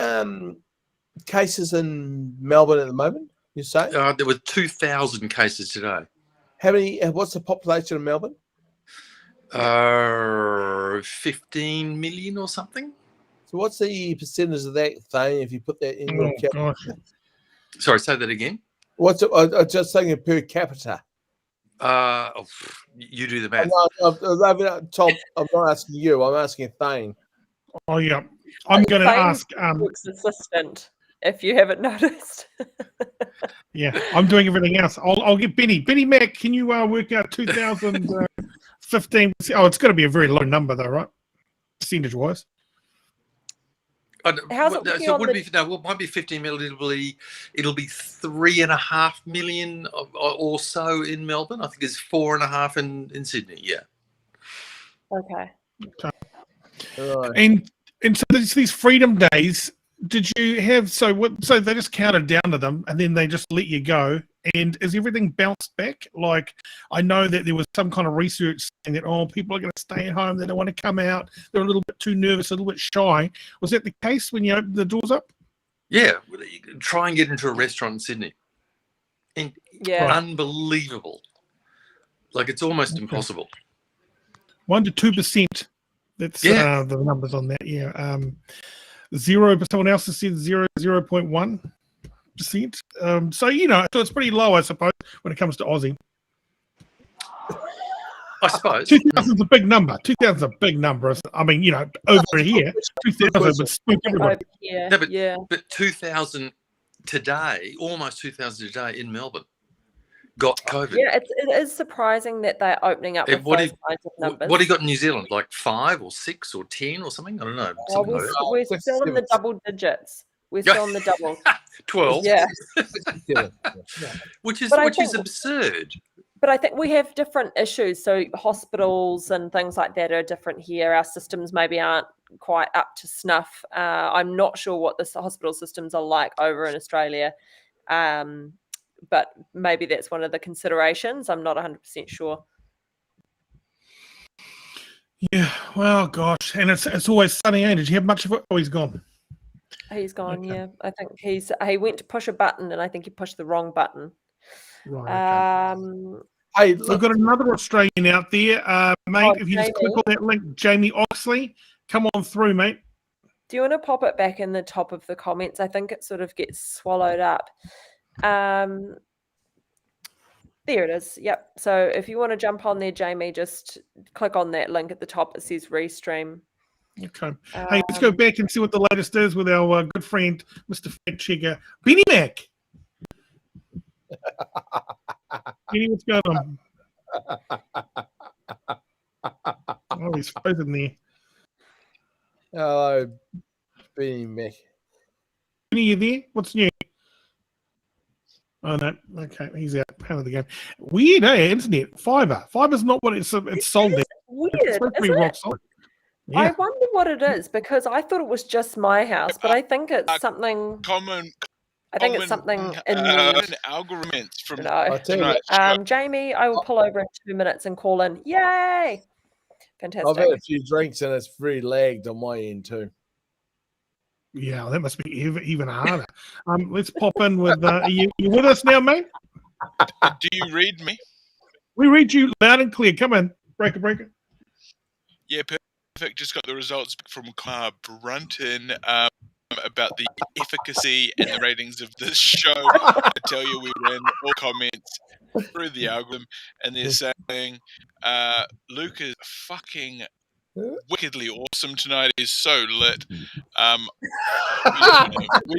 Speaker 5: cases in Melbourne at the moment, you say?
Speaker 6: There were 2,000 cases today.
Speaker 5: How many? What's the population of Melbourne?
Speaker 6: 15 million or something.
Speaker 5: So what's the percentage of that, Thane, if you put that in your capita?
Speaker 6: Sorry, say that again.
Speaker 5: What's it? I'm just saying per capita.
Speaker 6: You do the math.
Speaker 5: Tom, I'm not asking you. I'm asking Thane.
Speaker 1: Oh, yeah. I'm going to ask...
Speaker 2: Brooks' assistant, if you haven't noticed.
Speaker 1: Yeah, I'm doing everything else. I'll get Benny. Benny Mac, can you work out 2015? Oh, it's got to be a very low number, though, right? Percentage-wise.
Speaker 2: How's it looking on
Speaker 6: it might be 15 million. It'll be 3.5 million or so in Melbourne. I think it's 4.5 in Sydney. Yeah.
Speaker 2: Okay.
Speaker 1: And so these freedom days, did you have so they just counted down to them and then they just let you go? And is everything bounced back? Like, I know that there was some kind of research saying that, people are going to stay at home. They don't want to come out. They're a little bit too nervous, a little bit shy. Was that the case when you opened the doors up?
Speaker 6: Yeah. Try and get into a restaurant in Sydney. And unbelievable. Like, it's almost impossible.
Speaker 1: 1 to 2%. That's the numbers on that. Yeah. 0%. Someone else has said 0.1%. So so it's pretty low, I suppose, when it comes to Aussie.
Speaker 6: I suppose.
Speaker 1: 2,000 is a big number. 2,000 is a big number. I mean, you know, over here, 2,000 would spook everybody.
Speaker 2: Yeah,
Speaker 6: No, but,
Speaker 2: yeah.
Speaker 6: but 2,000 today, almost 2,000 today in Melbourne, got COVID.
Speaker 2: Yeah, it is surprising that they're opening up with those kinds of numbers.
Speaker 6: What do you got in New Zealand? Like 5 or 6 or 10 or something? I don't know.
Speaker 2: Oh,
Speaker 6: Something like that.
Speaker 2: we're
Speaker 5: Six,
Speaker 2: still in the
Speaker 5: 7.
Speaker 2: double digits. We're still in the double.
Speaker 6: 12.
Speaker 2: Yeah.
Speaker 6: Which is
Speaker 2: But I think-
Speaker 6: absurd.
Speaker 2: But I think we have different issues. So hospitals and things like that are different here. Our systems maybe aren't quite up to snuff. I'm not sure what the hospital systems are like over in Australia. But maybe that's one of the considerations. I'm not 100% sure.
Speaker 1: Yeah, well, gosh. And it's always sunny, eh? Did you have much of it? Oh, he's gone.
Speaker 2: He's gone,
Speaker 1: Okay.
Speaker 2: yeah. I think he went to push a button and I think he pushed the wrong button.
Speaker 1: Right, okay.
Speaker 5: Hey,
Speaker 1: We've
Speaker 5: look,
Speaker 1: got another Australian out there. Mate, if you just click
Speaker 2: Jamie.
Speaker 1: on that link, Jamie Oxley, come on through, mate.
Speaker 2: Do you want to pop it back in the top of the comments? I think it sort of gets swallowed up. There it is. Yep. So if you want to jump on there, Jamie, just click on that link at the top. It says Restream.
Speaker 1: Okay. Hey, let's go back and see what the latest is with our good friend, Mr. Fact Checker, Benny Mac. Benny, what's going on? Oh, he's frozen there.
Speaker 5: hello, Benny Mac.
Speaker 1: Benny, you there? What's new? Oh, no. Okay, he's out of the game. Weird, eh? Internet. Fiber. Fiber's not what it's sold at.
Speaker 2: Weird,
Speaker 1: It's supposed to be
Speaker 2: isn't
Speaker 1: rock
Speaker 2: it?
Speaker 1: solid.
Speaker 2: I
Speaker 1: Yeah.
Speaker 2: wonder what it is because I thought it was just my house, but I think it's something. I think it's something in the
Speaker 3: algorithms from
Speaker 2: no.
Speaker 5: I'll tell you,
Speaker 3: tonight's show.
Speaker 2: Jamie, I will pull over in 2 minutes and call in. Yay!
Speaker 5: I've
Speaker 2: Fantastic.
Speaker 5: had a few drinks and it's very lagged on my end too.
Speaker 1: Yeah, that must be even harder. Let's pop in with. Are you with us now, mate?
Speaker 3: Do you read me?
Speaker 1: We read you loud and clear. Come in. Breaker.
Speaker 3: Yeah, perfect. Just got the results from Brunton about the efficacy and the ratings of this show. I tell you, we ran all comments through the algorithm, and they're saying Luke is fucking wickedly awesome tonight. He's so lit. We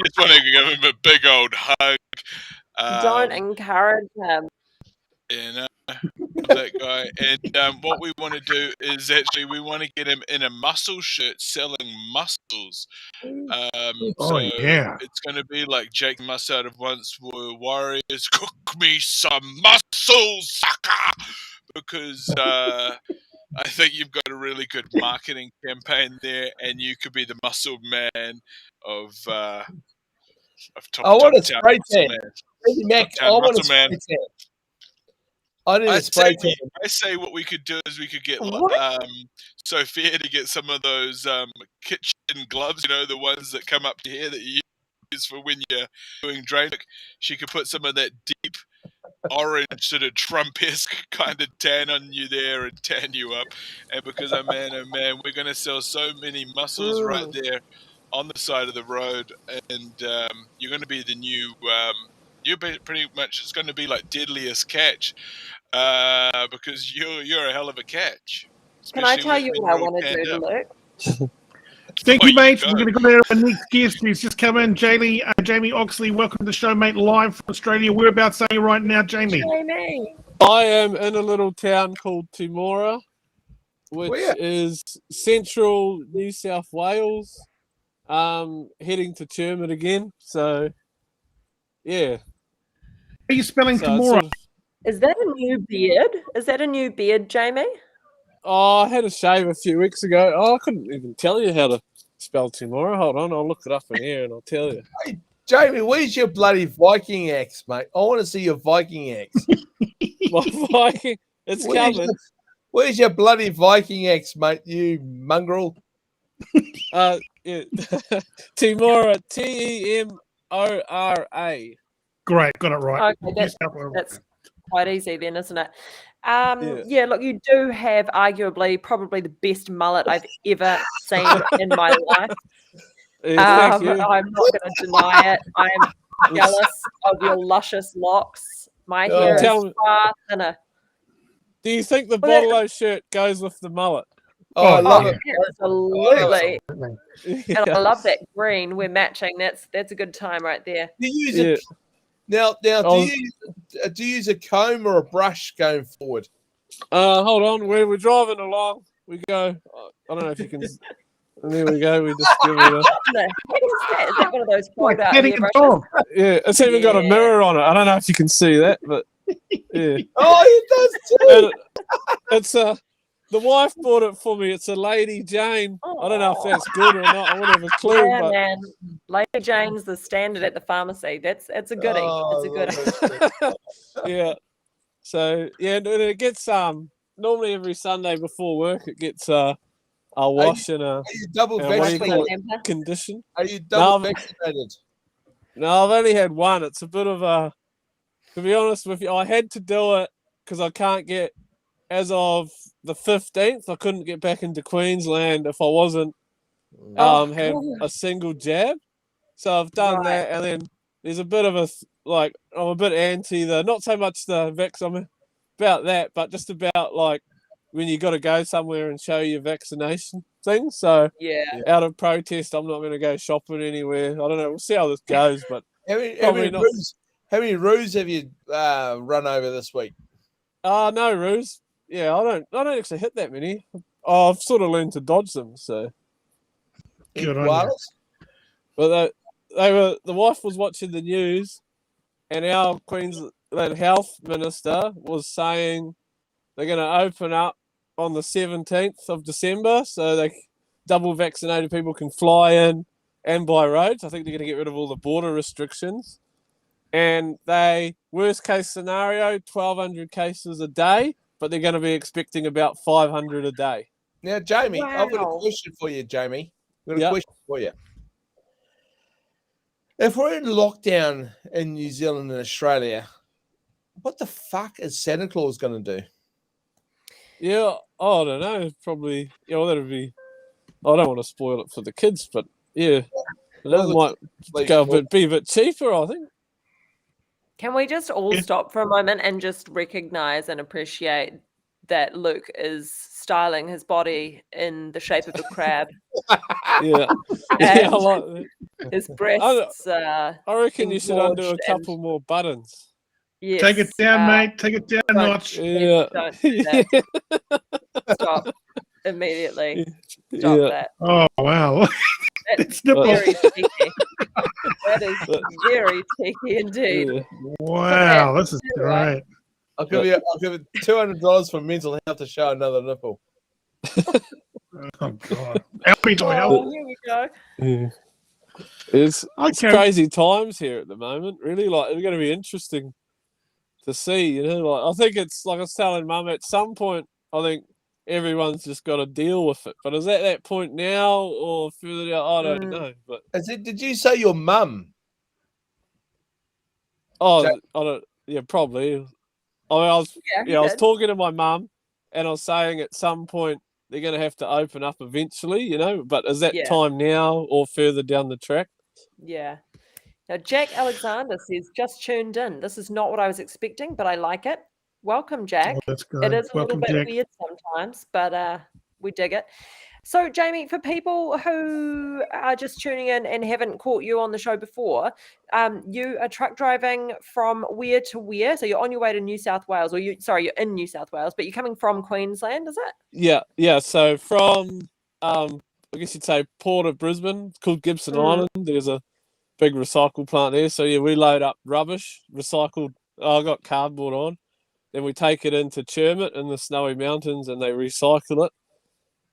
Speaker 3: just want to give him a big old hug.
Speaker 2: Don't encourage him.
Speaker 3: And that guy. And what we want to do is actually we want to get him in a muscle shirt selling muscles. So
Speaker 1: yeah.
Speaker 3: it's going to be like Jake Muss out of Once Were Warriors. Cook me some muscles, sucker! Because I think you've got a really good marketing campaign there, and you could be the muscle man of
Speaker 5: I want a
Speaker 3: Top
Speaker 5: spray
Speaker 3: Town
Speaker 5: tan.
Speaker 3: Muscle Man.
Speaker 5: Benny Mac,
Speaker 3: Top Town
Speaker 5: I want a
Speaker 3: Muscle
Speaker 5: spray
Speaker 3: Man.
Speaker 5: tan. I need a spray tan.
Speaker 3: I say what we could do is we could get
Speaker 2: What?
Speaker 3: Sophia to get some of those kitchen gloves, you know, the ones that come up to here that you use for when you're doing drain. She could put some of that deep orange sort of Trump-esque kind of tan on you there and tan you up. And because oh man, we're going to sell so many muscles right there on the side of the road, and you're going to be the new you're pretty much, it's going to be like Deadliest Catch, because you're a hell of a catch.
Speaker 2: Can I
Speaker 3: Especially
Speaker 2: tell you
Speaker 3: when
Speaker 2: what I
Speaker 3: you're all
Speaker 2: want to
Speaker 3: tanned
Speaker 2: do,
Speaker 3: up.
Speaker 2: Luke?
Speaker 1: Thank
Speaker 3: Oh,
Speaker 1: you,
Speaker 3: you
Speaker 1: mate.
Speaker 3: go.
Speaker 1: We're going to go to our next guest who's just come in. Jamie Oxley, welcome to the show, mate, live from Australia. Whereabouts are you right now, Jamie?
Speaker 2: Jamie.
Speaker 7: I am in a little town called Timora, which
Speaker 5: Where?
Speaker 7: is central New South Wales. Heading to Chermit again. So, yeah.
Speaker 1: How are you spelling
Speaker 7: So
Speaker 1: tomorrow?
Speaker 2: Is that a new beard? Is that a new beard, Jamie?
Speaker 7: Oh, I had a shave a few weeks ago. Oh, I couldn't even tell you how to spell Timora. Hold on, I'll look it up in here and I'll tell you.
Speaker 5: Jamie, where's your bloody Viking axe, mate? I want to see your Viking axe.
Speaker 7: My Viking, it's coming.
Speaker 5: Where's your bloody Viking axe, mate, you mongrel?
Speaker 7: Yeah. Timora, Temora.
Speaker 1: Great, got it right.
Speaker 2: Okay, that's quite easy then, isn't it? Yeah, look, you do have arguably probably the best mullet I've ever seen in my life.
Speaker 7: Yeah, thank you.
Speaker 2: I'm not going to deny it. I am jealous of your luscious locks. My hair is far thinner.
Speaker 7: Do you think the
Speaker 2: Well,
Speaker 7: Bottle shirt goes with the mullet?
Speaker 5: Oh, I
Speaker 1: Oh,
Speaker 5: love
Speaker 1: yeah.
Speaker 5: it.
Speaker 2: Absolutely.
Speaker 7: Yeah.
Speaker 2: And I love that green. We're matching. That's a good time right there.
Speaker 5: Do you use
Speaker 7: Yeah.
Speaker 5: a now?
Speaker 7: Oh.
Speaker 5: Do you use a comb or a brush going forward?
Speaker 7: Hold on. We're driving along. We go. I don't know if you can. And there we go. We just give it a.
Speaker 2: What is that? Is that one of those
Speaker 1: Like
Speaker 2: fold out
Speaker 1: petting a
Speaker 2: hairbrushes?
Speaker 1: dog.
Speaker 7: Yeah, it's even got a
Speaker 2: Yeah.
Speaker 7: mirror on it. I don't know if you can see that, but yeah.
Speaker 5: Oh, it does too.
Speaker 7: And it's the wife bought it for me. It's a Lady Jane. I don't know if that's good or not. I wouldn't have a clue,
Speaker 2: Yeah,
Speaker 7: but
Speaker 2: man. Lady Jane's the standard at the pharmacy. That's a goodie.
Speaker 5: Oh,
Speaker 2: It's a goodie.
Speaker 7: yeah. So yeah, and it gets normally every Sunday before work it gets a wash and a
Speaker 5: Are you double
Speaker 7: what do you
Speaker 2: Sweet
Speaker 7: call
Speaker 5: vaccinated?
Speaker 2: temper.
Speaker 7: condition.
Speaker 5: Are you double
Speaker 7: No,
Speaker 5: vaccinated?
Speaker 7: No, I've only had one. It's a bit of a. To be honest with you, I had to do it because I can't get. As of the 15th, I couldn't get back into Queensland if I wasn't had a single jab. So I've done
Speaker 2: Right.
Speaker 7: that, and then there's a bit of a I'm a bit anti not so much the vax. I'm about that, but just about like when you got to go somewhere and show your vaccination thing. So
Speaker 2: Yeah.
Speaker 7: out of protest, I'm not going to go shopping anywhere. I don't know. We'll see how this goes, but
Speaker 5: How many
Speaker 7: not.
Speaker 5: How many roos have you run over this week?
Speaker 7: No, Ruse. Yeah, I don't actually hit that many. I've sort of learned to dodge them. So,
Speaker 1: Good on you.
Speaker 5: Koalas?
Speaker 7: but the wife was watching the news, and our Queensland Health Minister was saying they're going to open up on the 17th of December, so they double vaccinated people can fly in and by roads. I think they're going to get rid of all the border restrictions. And worst case scenario, 1,200 cases a day, but they're going to be expecting about 500 a day.
Speaker 5: Now, Jamie, I've got a
Speaker 2: Wow.
Speaker 5: question for you, Jamie. I've got a
Speaker 7: Yep.
Speaker 5: question for you. If we're in lockdown in New Zealand and Australia, what the fuck is Santa Claus going to do?
Speaker 7: Yeah, I don't know. Probably, that'd be. I don't want to spoil it for the kids, but yeah,
Speaker 5: Well,
Speaker 7: that might be a bit cheaper, I think.
Speaker 2: Can we just all stop for a moment and just recognize and appreciate that Luke is styling his body in the shape of a crab?
Speaker 7: Yeah,
Speaker 2: And
Speaker 7: I like that.
Speaker 2: his breasts.
Speaker 7: I reckon you should undo a
Speaker 2: engorged
Speaker 7: couple more buttons.
Speaker 2: Yes,
Speaker 1: Take it down, mate. Take it down a
Speaker 2: don't-
Speaker 1: notch.
Speaker 7: Yeah,
Speaker 2: Don't do that. Stop immediately. Stop
Speaker 7: yeah.
Speaker 2: that.
Speaker 1: Oh, wow.
Speaker 2: That's
Speaker 1: It's nipple.
Speaker 2: very cheeky. That is very cheeky indeed.
Speaker 7: Yeah.
Speaker 1: Wow, this is
Speaker 2: Right.
Speaker 1: great.
Speaker 5: I'll give you $200 for mental health to show another nipple.
Speaker 1: Oh, God. Help me to help.
Speaker 2: Oh, here we go.
Speaker 7: Yeah. It's
Speaker 1: Okay.
Speaker 7: crazy times here at the moment. Really, like it's going to be interesting to see. Like I think it's like I was telling Mum at some point. I think everyone's just got to deal with it. But is that that point now or further down? I don't know. But
Speaker 5: Did you say your mum?
Speaker 7: I don't. Yeah, probably. I mean, I was talking to my mum, and I was saying at some point they're going to have to open up eventually. But is that time now or further down the track?
Speaker 2: Yeah. Now, Jack Alexander says, just tuned in. This is not what I was expecting, but I like it. Welcome, Jack.
Speaker 1: Oh, that's good.
Speaker 2: It is a
Speaker 1: Welcome,
Speaker 2: little bit
Speaker 1: Jack.
Speaker 2: weird sometimes, but we dig it. So, Jamie, for people who are just tuning in and haven't caught you on the show before, you are truck driving from where to where? So you're on your way to New South Wales, or you're in New South Wales, but you're coming from Queensland, is it?
Speaker 7: Yeah. So from, I guess you'd say Port of Brisbane, it's called Gibson Island. There's a big recycle plant there. So yeah, we load up rubbish, recycled. I got cardboard on. Then we take it into Chermit in the Snowy Mountains, and they recycle it.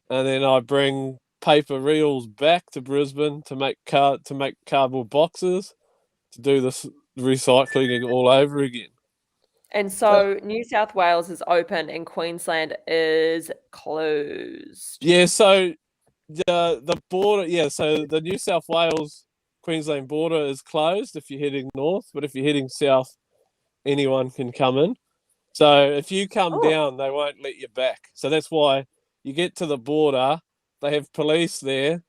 Speaker 7: And then I bring paper reels back to Brisbane to make cardboard boxes to do this recycling all over again.
Speaker 2: And so New South Wales is open and Queensland is closed.
Speaker 7: Yeah, so the border, so the New South Wales Queensland border is closed if you're heading north, but if you're heading south, anyone can come in. So if you come down, they won't let you back. So that's why you get to the border, they have police there,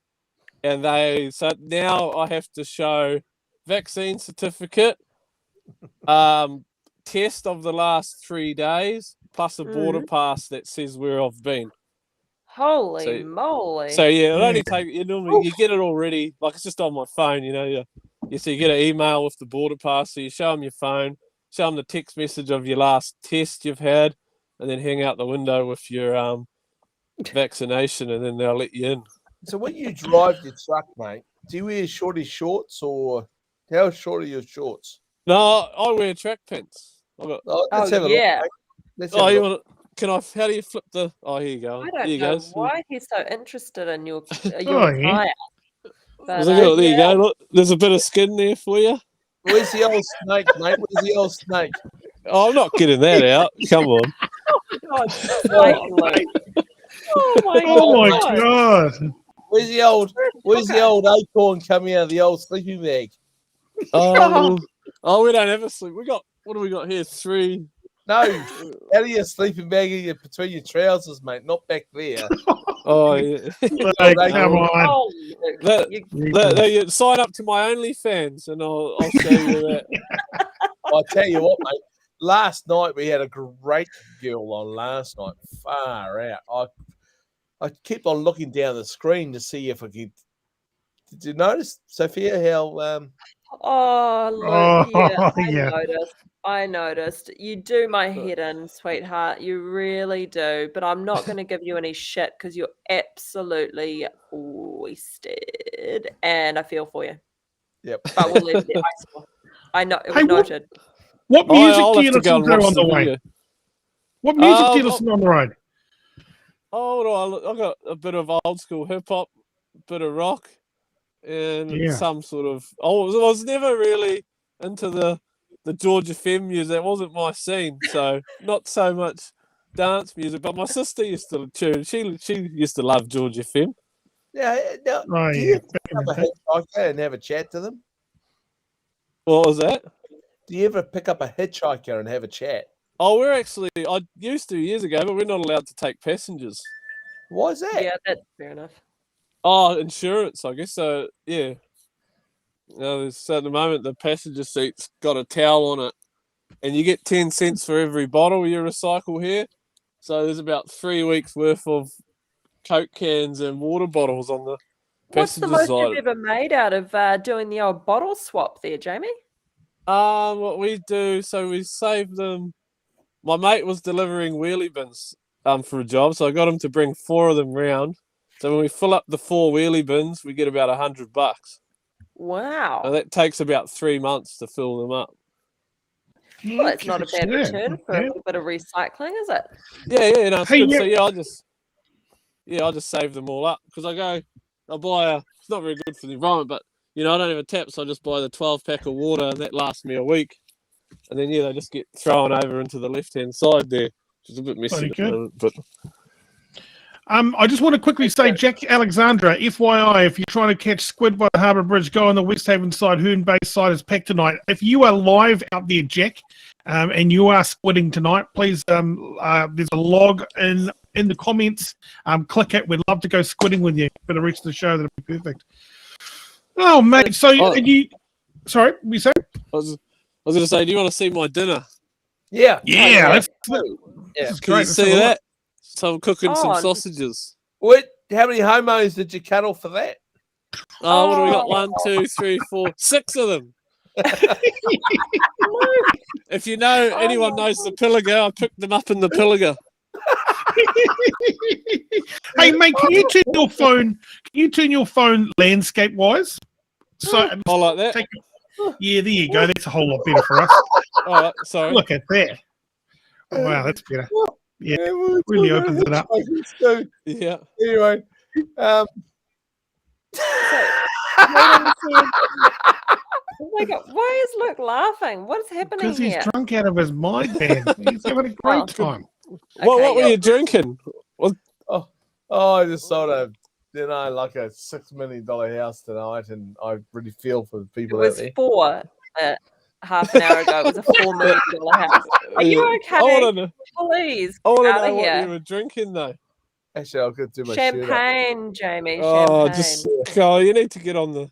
Speaker 7: and so now I have to show vaccine certificate, test of the last 3 days, plus a border pass that says where I've been.
Speaker 2: Holy moly!
Speaker 7: So yeah, it only take you get it already. Like it's just on my phone, you know. So you get an email with the border pass. So you show them your phone, show them the text message of your last test you've had, and then hang out the window with your vaccination, and then they'll let you in.
Speaker 5: So when you drive your truck, mate, do you wear shorty shorts or how short are your shorts?
Speaker 7: No, I wear track pants.
Speaker 5: Let's have a look, mate. Let's have a
Speaker 7: you
Speaker 5: look.
Speaker 7: want? Can I? How do you flip the? Oh, here you go.
Speaker 2: I don't
Speaker 7: here you
Speaker 2: know
Speaker 7: go.
Speaker 2: why he's so interested in your
Speaker 1: yeah.
Speaker 2: attire. But,
Speaker 7: There you go. Look, there's a bit of skin there for you.
Speaker 5: Where's the old snake, mate? Where's the old snake?
Speaker 7: Oh, I'm not getting that out. Come on.
Speaker 2: God, snake loop. Oh my
Speaker 1: God.
Speaker 5: Where's the old acorn coming out of the old sleeping bag?
Speaker 7: Oh, we don't have a sleep. What do we got here? 3.
Speaker 5: No, out of your sleeping bag between your trousers, mate, not back there.
Speaker 7: Oh, yeah.
Speaker 1: Come on.
Speaker 7: You sign up to my OnlyFans and I'll show you that.
Speaker 5: I'll tell you what, mate. Last night we had a great girl on last night. Far out. I keep on looking down the screen to see if I could. Did you notice, Sophia, how
Speaker 2: Oh, look, yeah, I noticed. You do my head in, sweetheart. You really do. But I'm not going to give you any shit because you're absolutely wasted. And I feel for you.
Speaker 5: Yep.
Speaker 2: But we'll leave it there. I know. It was noted.
Speaker 1: What music do you listen to on the way? What music do you listen to on the road?
Speaker 7: Oh, I got a bit of old school hip hop, a bit of rock, and some sort of. I was never really into the Georgia Femme music. It wasn't my scene, so not so much dance music. But my sister used to tune. She used to love Georgia Femme.
Speaker 5: Yeah. Now, do you pick up a hitchhiker and have a chat to them?
Speaker 7: What was that?
Speaker 5: Do you ever pick up a hitchhiker and have a chat?
Speaker 7: Oh, I used to years ago, but we're not allowed to take passengers.
Speaker 5: Why is that?
Speaker 2: Yeah, that's fair enough.
Speaker 7: Oh, insurance, I guess. So, yeah. So at the moment, the passenger seat's got a towel on it, and you get 10 cents for every bottle you recycle here. So there's about 3 weeks worth of Coke cans and water bottles on the passenger side.
Speaker 2: What's the most you've ever made out of doing the old bottle swap there, Jamie?
Speaker 7: What we do, so we save them. My mate was delivering wheelie bins for a job, so I got him to bring 4 of them round. So when we fill up the 4 wheelie bins, we get about $100.
Speaker 2: Wow.
Speaker 7: And that takes about 3 months to fill them up.
Speaker 2: Well, it's not a bad return for a little bit of recycling, is it?
Speaker 7: Yeah, no, it's good. So I'll just save them all up because I buy it's not very good for the environment, but I don't have a tap, so I just buy the 12-pack of water, and that lasts me a week. And then they just get thrown over into the left-hand side there, which is a bit messy. But
Speaker 1: I just want to quickly say, Jack Alexandra, FYI, if you're trying to catch squid by the Harbour Bridge, go on the West Haven side. Herne Bay side is packed tonight. If you are live out there, Jack, and you are squidding tonight, please, there's a log in the comments. Click it. We'd love to go squidding with you for the rest of the show. That'd be perfect. Oh, mate. So you... Sorry, we say?
Speaker 7: I was going to say, do you want to see my dinner?
Speaker 5: Yeah.
Speaker 1: That's
Speaker 7: Can you see that? So I'm cooking some sausages.
Speaker 5: What? How many homos did you cuddle for that?
Speaker 7: Oh, what do we got? 1, 2, 3, 4, 6 of them. If anyone knows the Pilliga, I picked them up in the Pilliga.
Speaker 1: Hey, mate, can you turn your phone landscape wise? So
Speaker 7: I like that.
Speaker 1: Yeah, there you go. That's a whole lot better for us.
Speaker 7: All right, sorry.
Speaker 1: Look at that. Wow, that's better. Yeah, really opens it up.
Speaker 5: Yeah. Anyway,
Speaker 2: oh my God, why is Luke laughing? What's happening
Speaker 1: because
Speaker 2: here?
Speaker 1: he's drunk out of his mind, man. He's having a great time.
Speaker 7: What were you drinking?
Speaker 5: I just sold a like a $6 million house tonight, and I really feel for the people out there.
Speaker 2: It was 4 half an hour ago. It was a $4 million house. Are you okay? Please,
Speaker 7: I want to
Speaker 2: out
Speaker 7: know
Speaker 2: of here.
Speaker 7: what you were drinking, though.
Speaker 5: Actually, I'll go do my
Speaker 2: champagne, Jamie.
Speaker 7: Oh,
Speaker 2: Champagne.
Speaker 7: you need to get on the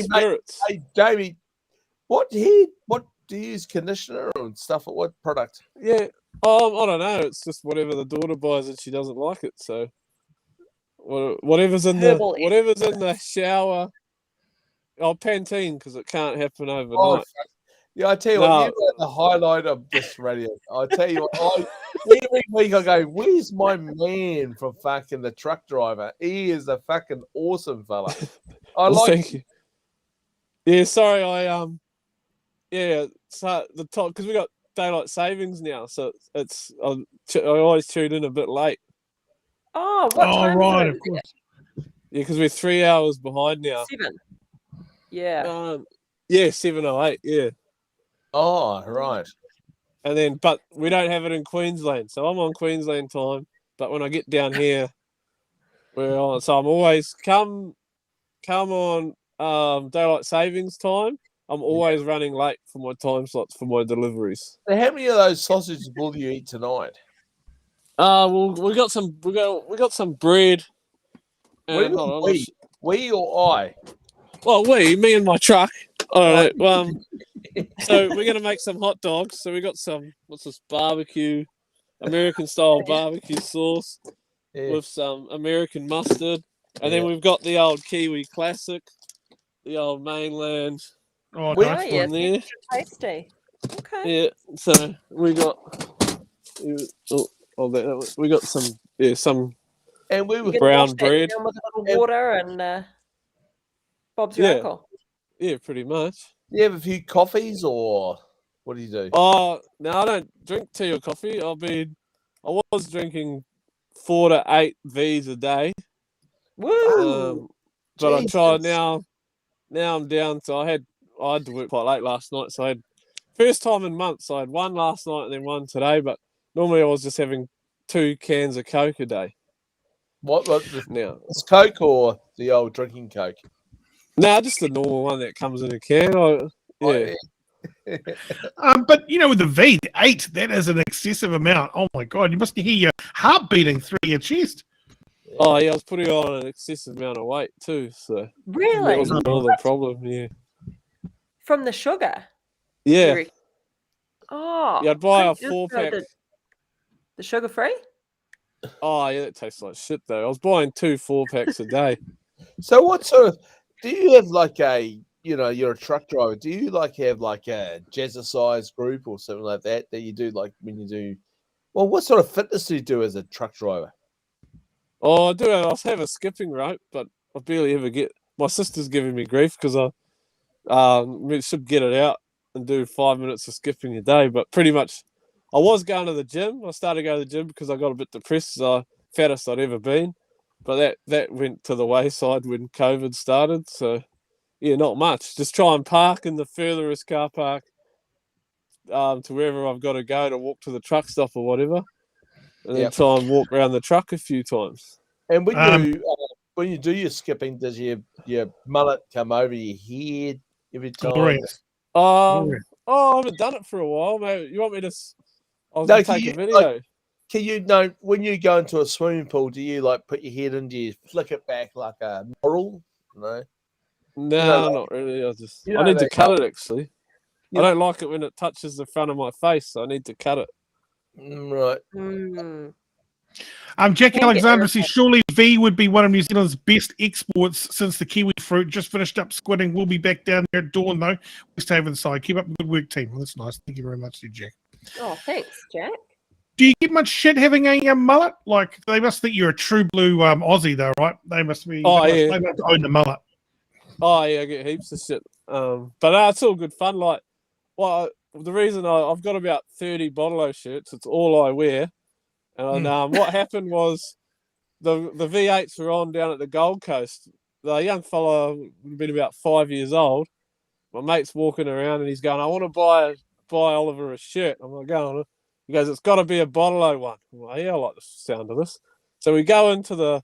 Speaker 7: spirits.
Speaker 5: Hey, Jamie, what do you use conditioner and stuff? What product?
Speaker 7: Yeah, I don't know. It's just whatever the daughter buys and she doesn't like it. So whatever's in the shower. Oh, Pantene, because it can't happen overnight.
Speaker 5: Yeah, I tell you what,
Speaker 7: No.
Speaker 5: you are the highlight of this radio. I tell you what, every week I go, where's my man from fucking the truck driver? He is a fucking awesome fella.
Speaker 7: Thank you. Yeah, sorry, so the top, because we got daylight savings now, so I always tune in a bit late.
Speaker 2: Oh, what time
Speaker 1: right,
Speaker 2: is
Speaker 1: of course.
Speaker 7: Yeah, because we're 3 hours behind now.
Speaker 2: 7. Yeah.
Speaker 7: Yeah, 7:08. Yeah.
Speaker 5: Oh, right.
Speaker 7: And then, but we don't have it in Queensland, so I'm on Queensland time. But when I get down here, we're on. So I'm always come on daylight savings time. I'm always running late for my time slots for my deliveries.
Speaker 5: So how many of those sausages will you eat tonight?
Speaker 7: Well, we got some bread. And,
Speaker 5: we or I?
Speaker 7: Well, me and my truck. All right. So we're gonna make some hot dogs. So we got some. What's this? Barbecue, American style barbecue sauce with some American mustard, and then we've got the old Kiwi classic, the old mainland.
Speaker 1: Oh,
Speaker 2: nice
Speaker 1: nice.
Speaker 2: there. Tasty. Okay.
Speaker 7: Yeah. So we got. We got some.
Speaker 5: And we were
Speaker 7: brown bread
Speaker 2: with a little water and Bob's your uncle.
Speaker 7: Yeah, pretty much.
Speaker 5: Do you have a few coffees or what do you do?
Speaker 7: Oh, no, I don't drink tea or coffee. I was drinking 4 to 8 V's a day.
Speaker 2: Woo!
Speaker 7: But I tried now. Now I'm down to. I had to work quite late last night, so I had first time in months. I had one last night and then one today. But normally I was just having 2 cans of Coke a day.
Speaker 5: What
Speaker 7: now?
Speaker 5: It's Coke or the old drinking Coke?
Speaker 7: No, just the normal one that comes in a can.
Speaker 1: But with the V, 8, that is an excessive amount. Oh my God, you must hear your heart beating through your chest.
Speaker 7: Oh yeah, I was putting on an excessive amount of weight too. So
Speaker 2: really,
Speaker 7: that was more the problem. Yeah.
Speaker 2: From the sugar.
Speaker 7: Yeah.
Speaker 2: Oh.
Speaker 7: Yeah, I'd buy a 4-pack.
Speaker 2: The sugar free.
Speaker 7: Oh yeah, that tastes like shit though. I was buying 2 4-packs a day.
Speaker 5: So what sort of do you have like a you're a truck driver? Do you have like a jazzercise group or something like that you do like when you do? Well, what sort of fitness do you do as a truck driver?
Speaker 7: Oh, I do. I have a skipping rope, but I barely ever get. My sister's giving me grief because I should get it out and do 5 minutes of skipping a day. But pretty much, I was going to the gym. I started going to the gym because I got a bit depressed. Fattest I'd ever been. But that went to the wayside when COVID started. So, yeah, not much. Just try and park in the furthest car park to wherever I've got to go to walk to the truck stop or whatever. And then try and walk around the truck a few times.
Speaker 5: And when you do your skipping, does your mullet come over your head every time?
Speaker 1: Glorious.
Speaker 7: I haven't done it for a while, mate. You want me to? I was going to take a video.
Speaker 5: Can you when you go into a swimming pool, do you put your head in? Do you flick it back like a moral? No.
Speaker 7: No, not really. I need to cut it actually. I don't like it when it touches the front of my face, so I need to cut it.
Speaker 5: Right.
Speaker 1: Jack Alexander says surely V would be one of New Zealand's best exports since the kiwi fruit just finished up squidding. We'll be back down there at dawn though. West Haven side. Keep up the good work, team. Well, that's nice. Thank you very much, Jack.
Speaker 2: Oh, thanks, Jack.
Speaker 1: Do you get much shit having a mullet? Like they must think you're a true blue Aussie, though, right? They must be. They must own the mullet.
Speaker 7: Oh yeah, I get heaps of shit. But it's all good fun. The reason I've got about 30 Bottle shirts. It's all I wear. And what happened was the V8s were on down at the Gold Coast. The young fella would have been about 5 years old. My mate's walking around and he's going, I want to buy Oliver a shirt. I'm like, go on. He goes, it's got to be a Bottle one. I'm like, yeah, I like the sound of this. So we go into the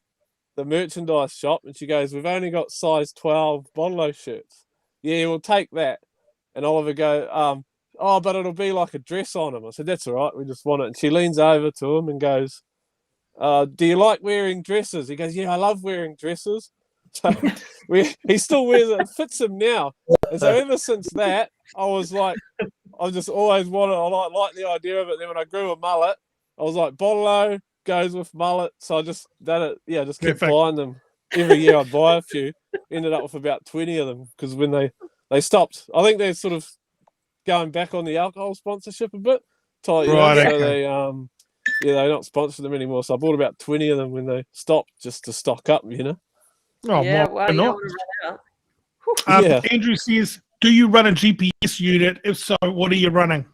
Speaker 7: merchandise shop and she goes, we've only got size 12 Bottle shirts. Yeah, we'll take that. And Oliver go, but it'll be like a dress on him. I said, that's all right. We just want it. And she leans over to him and goes, do you like wearing dresses? He goes, yeah, I love wearing dresses. So he still wears it. It fits him now. And so ever since that, I was like, I just always wanted. I like the idea of it. Then when I grew a mullet, I was like, Bottle goes with mullet. So I just done it. Yeah, just kept
Speaker 1: Perfect.
Speaker 7: buying them every year. I'd buy a few. Ended up with about 20 of them because when they stopped, I think they're sort of going back on the alcohol sponsorship a bit. So
Speaker 1: Okay.
Speaker 7: they're not sponsoring them anymore. So I bought about 20 of them when they stopped, just to stock up.
Speaker 1: Oh,
Speaker 2: Yeah,
Speaker 1: why
Speaker 2: well, you
Speaker 1: not?
Speaker 2: don't want to run out.
Speaker 7: Yeah.
Speaker 1: Andrew says, do you run a GPS unit? If so, what are you running?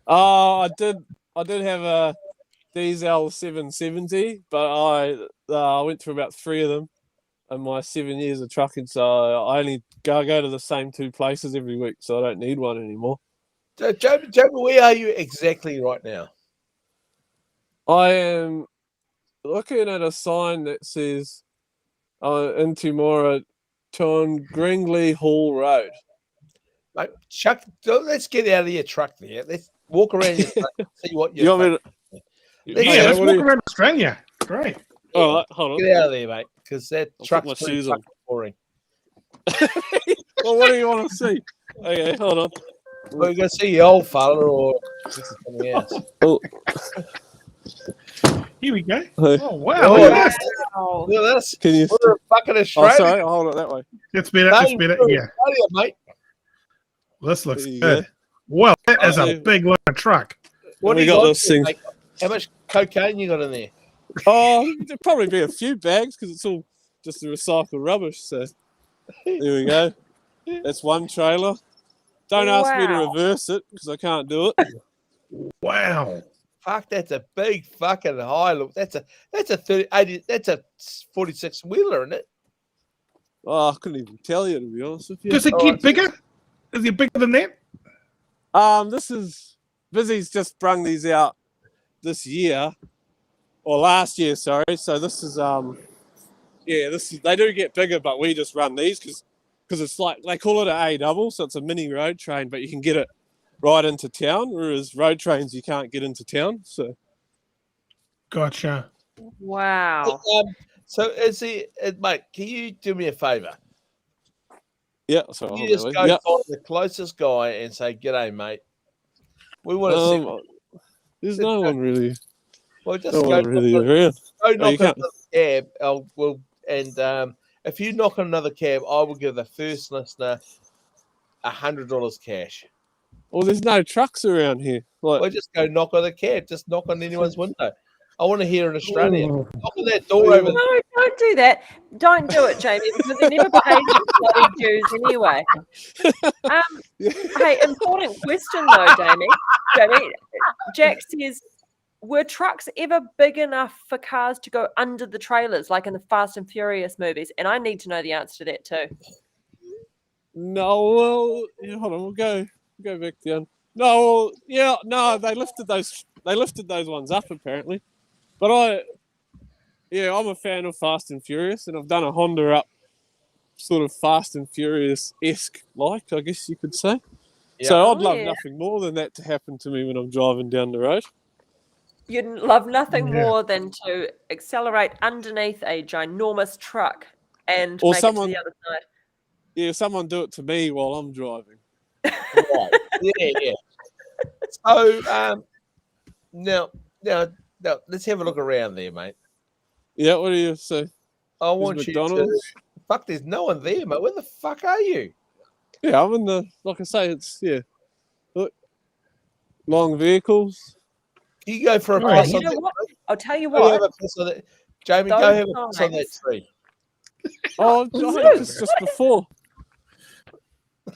Speaker 7: I did have a diesel 770, but I went through about 3 of them in my 7 years of trucking, so I only go to the same 2 places every week, so I don't need one anymore.
Speaker 5: So, Jamie, where are you exactly right now?
Speaker 7: I am looking at a sign that says in Timora, Gringley Hall Road.
Speaker 5: Mate, Chuck, let's get out of your truck there. Let's walk around your truck and see what
Speaker 7: You
Speaker 5: you're
Speaker 7: want me
Speaker 1: Let's
Speaker 7: what do
Speaker 1: walk
Speaker 7: you-
Speaker 1: around Australia. Great.
Speaker 7: All right, hold on.
Speaker 5: Get out of there, mate, because that
Speaker 7: I'll put
Speaker 5: truck's
Speaker 7: my
Speaker 5: pretty
Speaker 7: shoes on.
Speaker 5: fucking boring.
Speaker 7: Well, what do you want to see? Okay, hold on.
Speaker 5: Well, you're going to see the old fella or this is something else.
Speaker 7: Oh,
Speaker 1: Here we go.
Speaker 7: Hey.
Speaker 1: Oh, wow.
Speaker 5: Oh,
Speaker 1: Look at this.
Speaker 2: Wow.
Speaker 5: Look at this.
Speaker 7: can you?
Speaker 5: We're fucking
Speaker 7: Oh,
Speaker 5: Australia.
Speaker 7: sorry, I'll hold it that way.
Speaker 1: That's better. That's
Speaker 5: Thane,
Speaker 1: better.
Speaker 5: we're
Speaker 1: Yeah.
Speaker 5: Australia, mate.
Speaker 1: This looks
Speaker 7: There you
Speaker 1: good.
Speaker 7: go.
Speaker 1: Well, that is a
Speaker 7: Okay.
Speaker 1: big looking truck.
Speaker 5: What
Speaker 7: We
Speaker 5: do you
Speaker 7: got
Speaker 5: got
Speaker 7: this
Speaker 5: there,
Speaker 7: thing.
Speaker 5: mate? How much cocaine you got in there?
Speaker 7: Oh, there'll probably be a few bags because it's all just the recycled rubbish. So there we go. That's one trailer. Don't ask me to
Speaker 2: Wow.
Speaker 7: reverse it because I can't do it.
Speaker 1: Wow.
Speaker 5: Fuck, that's a big fucking high look. That's a 80, that's a 46 wheeler, isn't it?
Speaker 7: Oh, I couldn't even tell you, to be honest with you.
Speaker 1: Does it get bigger? Is it bigger than that?
Speaker 7: This is Busy's just brung these out this year or last year, sorry. So this is they do get bigger, but we just run these because it's like they call it an A double, so it's a mini road train, but you can get it right into town, whereas road trains you can't get into town. So
Speaker 1: Gotcha.
Speaker 2: Wow.
Speaker 5: So mate, can you do me a favour?
Speaker 7: yeah, so
Speaker 5: You
Speaker 7: hold
Speaker 5: just
Speaker 7: on,
Speaker 5: go
Speaker 7: yeah.
Speaker 5: find the closest guy and say, "G'day, mate. We want to see."
Speaker 7: There's no one really.
Speaker 5: Well, just
Speaker 7: No
Speaker 5: go
Speaker 7: one really around.
Speaker 5: knock on
Speaker 7: you can't.
Speaker 5: another cab. If you knock on another cab, I will give the first listener $100 cash.
Speaker 7: Well, there's no trucks around here. Like,
Speaker 5: Well, just go knock on the cab. Just knock on anyone's window. I want to hear in Australia.
Speaker 1: Oh.
Speaker 5: Knock on that door over there.
Speaker 2: No, don't do that. Don't do it, Jamie, because they never pay the bloody dues anyway. Hey, important question though, Jamie. Jack says, were trucks ever big enough for cars to go under the trailers, like in the Fast and Furious movies? And I need to know the answer to that too.
Speaker 7: no, well, yeah, hold on, we'll go back down. No, yeah, no, they lifted those ones up apparently. But I'm a fan of Fast and Furious, and I've done a Honda up sort of Fast and Furious-esque, like, I guess you could say.
Speaker 5: Yeah.
Speaker 7: So I'd
Speaker 2: Oh,
Speaker 7: love
Speaker 2: yeah.
Speaker 7: nothing more than that to happen to me when I'm driving down the road.
Speaker 2: You'd love nothing
Speaker 1: Yeah.
Speaker 2: more than to accelerate underneath a ginormous truck and
Speaker 7: Or
Speaker 2: make it
Speaker 7: someone-
Speaker 2: to the other side.
Speaker 7: Yeah, someone do it to me while I'm driving.
Speaker 5: Right. Yeah. So now, let's have a look around there, mate.
Speaker 7: Yeah, what do you say?
Speaker 5: I want you
Speaker 7: McDonald's?
Speaker 5: to. Fuck, there's no one there, mate. Where the fuck are you?
Speaker 7: Yeah, I'm in the, like I say, it's, look, long vehicles.
Speaker 5: You go for a
Speaker 1: Right.
Speaker 5: piss
Speaker 2: You
Speaker 5: on
Speaker 2: know
Speaker 5: that.
Speaker 2: what? I'll tell you
Speaker 5: Go have
Speaker 2: what.
Speaker 5: a piss on that. Jamie, go
Speaker 2: Those
Speaker 5: have a piss on that
Speaker 2: times.
Speaker 5: tree.
Speaker 7: Oh, I think it's just before.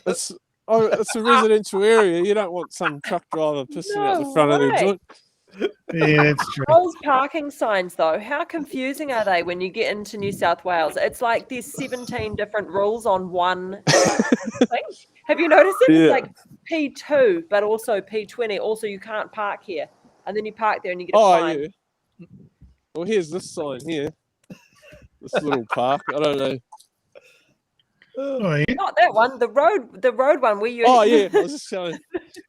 Speaker 7: It's a residential area. You don't want some truck driver pissing out the
Speaker 2: No
Speaker 7: front of their
Speaker 2: way.
Speaker 7: joint.
Speaker 1: Yeah, that's true.
Speaker 2: Those parking signs, though, how confusing are they when you get into New South Wales? It's like there's 17 different rules on one thing. Have you noticed it?
Speaker 7: Yeah.
Speaker 2: It's like P2, but also P20. Also, you can't park here. And then you park there and you get a fine.
Speaker 7: Yeah. Well, here's this sign here. This little park. I don't know.
Speaker 1: Oh, yeah.
Speaker 2: Not that one. The road one where you.
Speaker 7: Oh, yeah. I was just showing.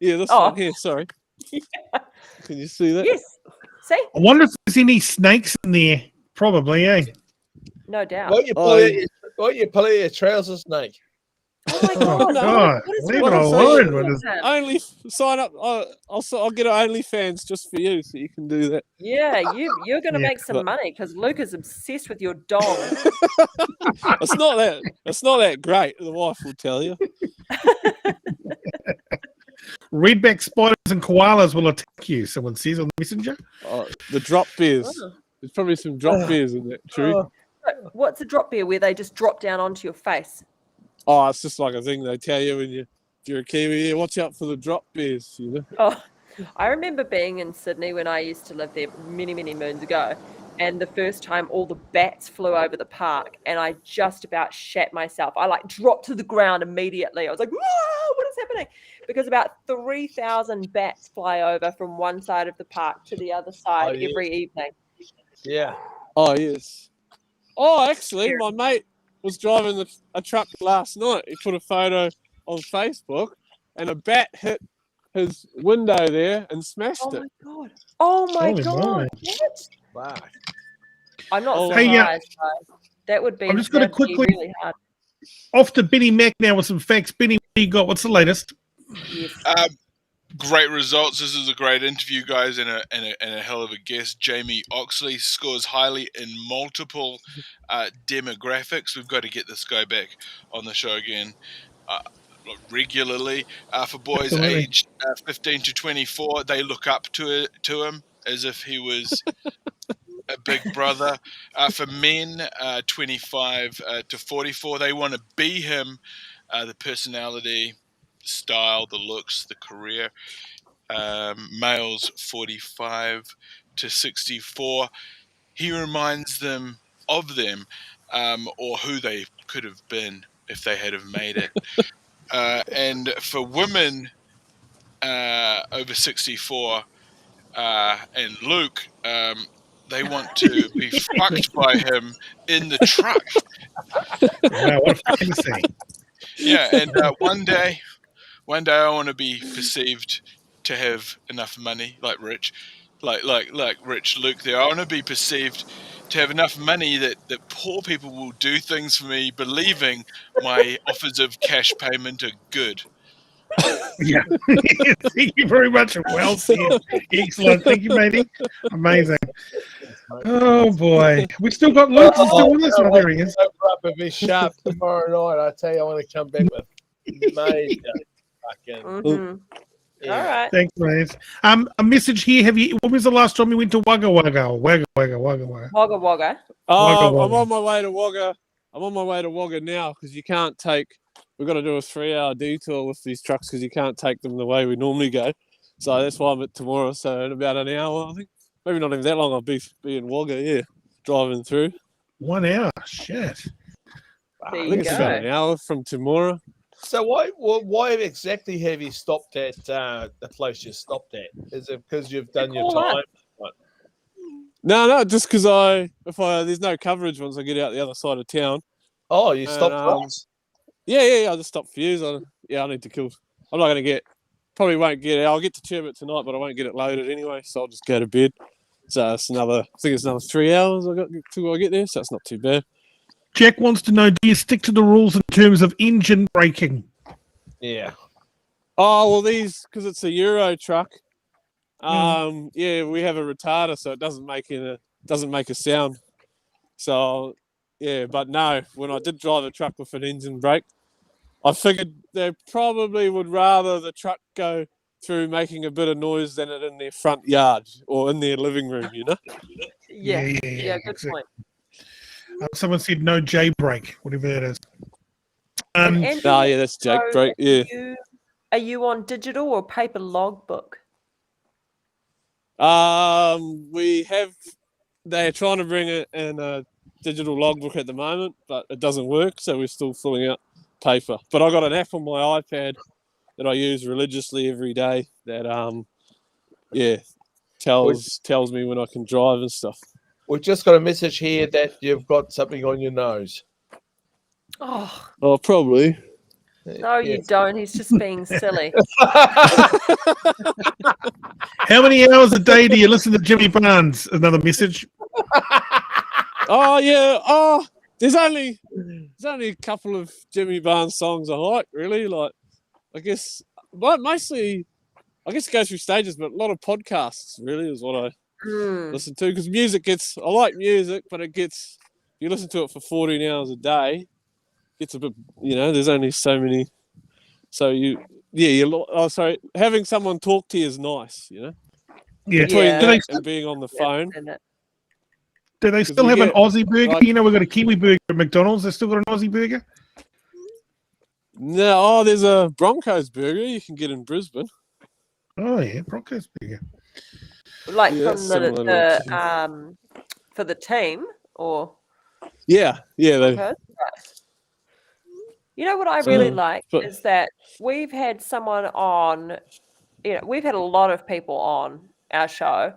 Speaker 7: Yeah, this
Speaker 2: Oh.
Speaker 7: one here. Sorry. Can you see that?
Speaker 2: Yes. See?
Speaker 1: I wonder if there's any snakes in there. Probably, eh?
Speaker 2: No doubt.
Speaker 5: Why you pull out your trousers, snake?
Speaker 2: Oh my
Speaker 1: Oh,
Speaker 2: God.
Speaker 1: God.
Speaker 2: What is
Speaker 1: Leave
Speaker 2: wrong
Speaker 1: it
Speaker 2: with
Speaker 1: alone.
Speaker 2: you,
Speaker 1: What is-
Speaker 2: Tim?
Speaker 7: Only sign up. I'll get an OnlyFans just for you, so you can do that.
Speaker 2: Yeah, you're going to
Speaker 1: Yeah,
Speaker 2: make some
Speaker 7: but-
Speaker 2: money because Luke is obsessed with your dong.
Speaker 7: It's not that great. The wife will tell you.
Speaker 1: Redback spiders and koalas will attack you, someone says on the messenger.
Speaker 7: The drop bears.
Speaker 2: Oh.
Speaker 7: There's probably some drop bears in that tree.
Speaker 2: What's a drop bear where they just drop down onto your face?
Speaker 7: Oh, it's just like a thing they tell you if you're a Kiwi. Yeah, watch out for the drop bears. You know.
Speaker 2: Oh, I remember being in Sydney when I used to live there many, many moons ago. And the first time all the bats flew over the park and I just about shat myself. I like dropped to the ground immediately. I was like, whoa, what is happening? Because about 3,000 bats fly over from one side of the park to the other side every evening.
Speaker 5: Yeah.
Speaker 7: Oh yes. Oh, actually, my mate was driving a truck last night. He put a photo on Facebook, and a bat hit his window there and smashed
Speaker 2: Oh
Speaker 7: it.
Speaker 2: my God. Oh my
Speaker 1: Holy
Speaker 2: God.
Speaker 1: moly.
Speaker 2: What?
Speaker 5: Wow.
Speaker 2: I'm not
Speaker 7: Oh,
Speaker 1: hey,
Speaker 2: surprised. Though. That would be,
Speaker 1: I'm just gonna
Speaker 2: that'd be
Speaker 1: quickly-
Speaker 2: really hard.
Speaker 1: Off to Benny Mac now with some facts. Benny, what do you got? What's the latest?
Speaker 2: Yes.
Speaker 3: Great results. This is a great interview, guys, and a hell of a guest. Jamie Oxley scores highly in multiple demographics. We've got to get this guy back on the show again regularly. For boys
Speaker 1: Absolutely.
Speaker 3: aged 15 to 24, they look up to him as if he was a big brother. For men 25 to 44, they want to be him. The personality, style, the looks, the career. Males 45 to 64, he reminds them of them, or who they could have been if they had have made it. And for women over 64 and Luke, they want to be fucked by him in the truck.
Speaker 1: Wow, what a fantasy.
Speaker 3: Yeah, and one day I want to be perceived to have enough money, like rich Luke there. I want to be perceived to have enough money that poor people will do things for me, believing my offers of cash payment are good.
Speaker 1: Yeah. Thank you very much. Well said. Excellent. Thank you, matey. Amazing. Oh, boy. We still got Luke. He's still with us. Oh, there he is.
Speaker 5: Up and be sharp tomorrow night. I tell you, I want to come back with major fucking.
Speaker 2: Mhm.
Speaker 5: Yeah.
Speaker 2: All right.
Speaker 1: Thanks, mate. A message here. When was the last time you went to Wagga Wagga? Wagga Wagga.
Speaker 2: Wagga Wagga.
Speaker 1: Wagga Wagga.
Speaker 7: I'm on my way to Wagga. I'm on my way to Wagga now because you can't take. We've got to do a 3-hour detour with these trucks because you can't take them the way we normally go. So that's why I'm at tomorrow. So in about an hour, I think. Maybe not even that long. I'll be in Wagga. Yeah, driving through.
Speaker 1: 1 hour. Shit.
Speaker 2: There
Speaker 7: I
Speaker 2: you
Speaker 7: think it's about
Speaker 2: go.
Speaker 7: an hour from tomorrow.
Speaker 5: So why exactly have you stopped at the place you stopped at? Is it because you've done your
Speaker 2: Call
Speaker 5: time?
Speaker 7: No, just because there's no coverage once I get out the other side of town.
Speaker 5: Oh, you
Speaker 7: And,
Speaker 5: stopped once.
Speaker 7: Yeah. I just stopped for views. I need to kill. I'm not going to get. Probably won't get it. I'll get to Turbot tonight, but I won't get it loaded anyway. So I'll just go to bed. So it's I think it's another 3 hours I got till I get there. So it's not too bad.
Speaker 1: Jack wants to know, do you stick to the rules in terms of engine braking?
Speaker 5: Yeah.
Speaker 7: Oh well, because it's a Euro truck. Yeah, we have a retarder, so it doesn't make a sound. So yeah, but no, when I did drive a truck with an engine brake, I figured they probably would rather the truck go through making a bit of noise than it in their front yard or in their living room, you know?
Speaker 2: Yeah.
Speaker 1: Yeah,
Speaker 2: Good
Speaker 1: exactly.
Speaker 2: point.
Speaker 1: Someone said no J brake, whatever that is.
Speaker 2: And Andrew,
Speaker 7: Yeah, that's Jake
Speaker 2: so
Speaker 7: brake. Yeah.
Speaker 2: Are you on digital or paper logbook?
Speaker 7: They're trying to bring it in a digital logbook at the moment, but it doesn't work, so we're still filling out paper. But I got an app on my iPad that I use religiously every day that tells me when I can drive and stuff.
Speaker 5: We've just got a message here that you've got something on your nose.
Speaker 2: Oh,
Speaker 7: Probably.
Speaker 2: no, you don't. He's just being silly.
Speaker 1: How many hours a day do you listen to Jimmy Barnes? Another message.
Speaker 7: Oh yeah. Oh, there's only there's only a couple of Jimmy Barnes songs I like, really. Like, I guess, but mostly, I guess it goes through stages, but a lot of podcasts really is what I listen to, because I like music, but you listen to it for 14 hours a day, gets a bit, there's only so many. So having someone talk to you is nice,
Speaker 1: Yeah.
Speaker 7: Between
Speaker 2: Yeah.
Speaker 7: that and being on the phone.
Speaker 1: Do they still have an Aussie burger? We've got a Kiwi burger at McDonald's. They still got an Aussie burger?
Speaker 7: No, there's a Broncos burger you can get in Brisbane.
Speaker 1: Oh, yeah, Broncos burger.
Speaker 2: Like
Speaker 7: Yeah,
Speaker 2: from the for the team, or
Speaker 7: yeah.
Speaker 2: Right. You know what I really like is that we've had someone on. We've had a lot of people on our show,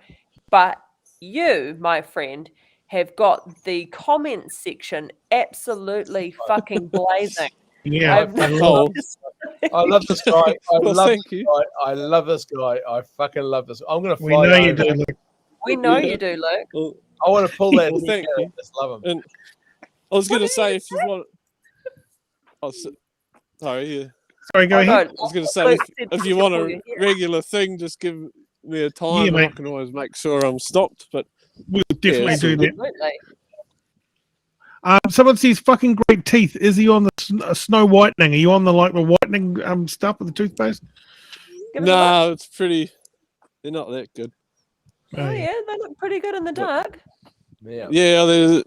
Speaker 2: but you, my friend, have got the comments section absolutely fucking blazing.
Speaker 1: Yeah,
Speaker 5: I love this guy. I love this guy. I fucking love this. I'm going to fly.
Speaker 1: We know you do, Luke.
Speaker 2: We know you do, Luke.
Speaker 7: Well,
Speaker 5: I want to pull that.
Speaker 7: thank you.
Speaker 5: I just love him.
Speaker 7: And I was going to say, if you want... Oh, sorry, yeah.
Speaker 1: Sorry, go ahead.
Speaker 7: I was going to say, if you want a regular thing, just give me a time, and I can always make sure I'm stopped. But
Speaker 1: we'll definitely do that.
Speaker 2: Absolutely.
Speaker 1: Someone says fucking great teeth. Is he on the snow whitening? Are you on the whitening stuff with the toothpaste?
Speaker 7: No, it's pretty. They're not that good.
Speaker 2: Oh yeah, they look pretty good in the dark.
Speaker 5: Yeah.
Speaker 7: There's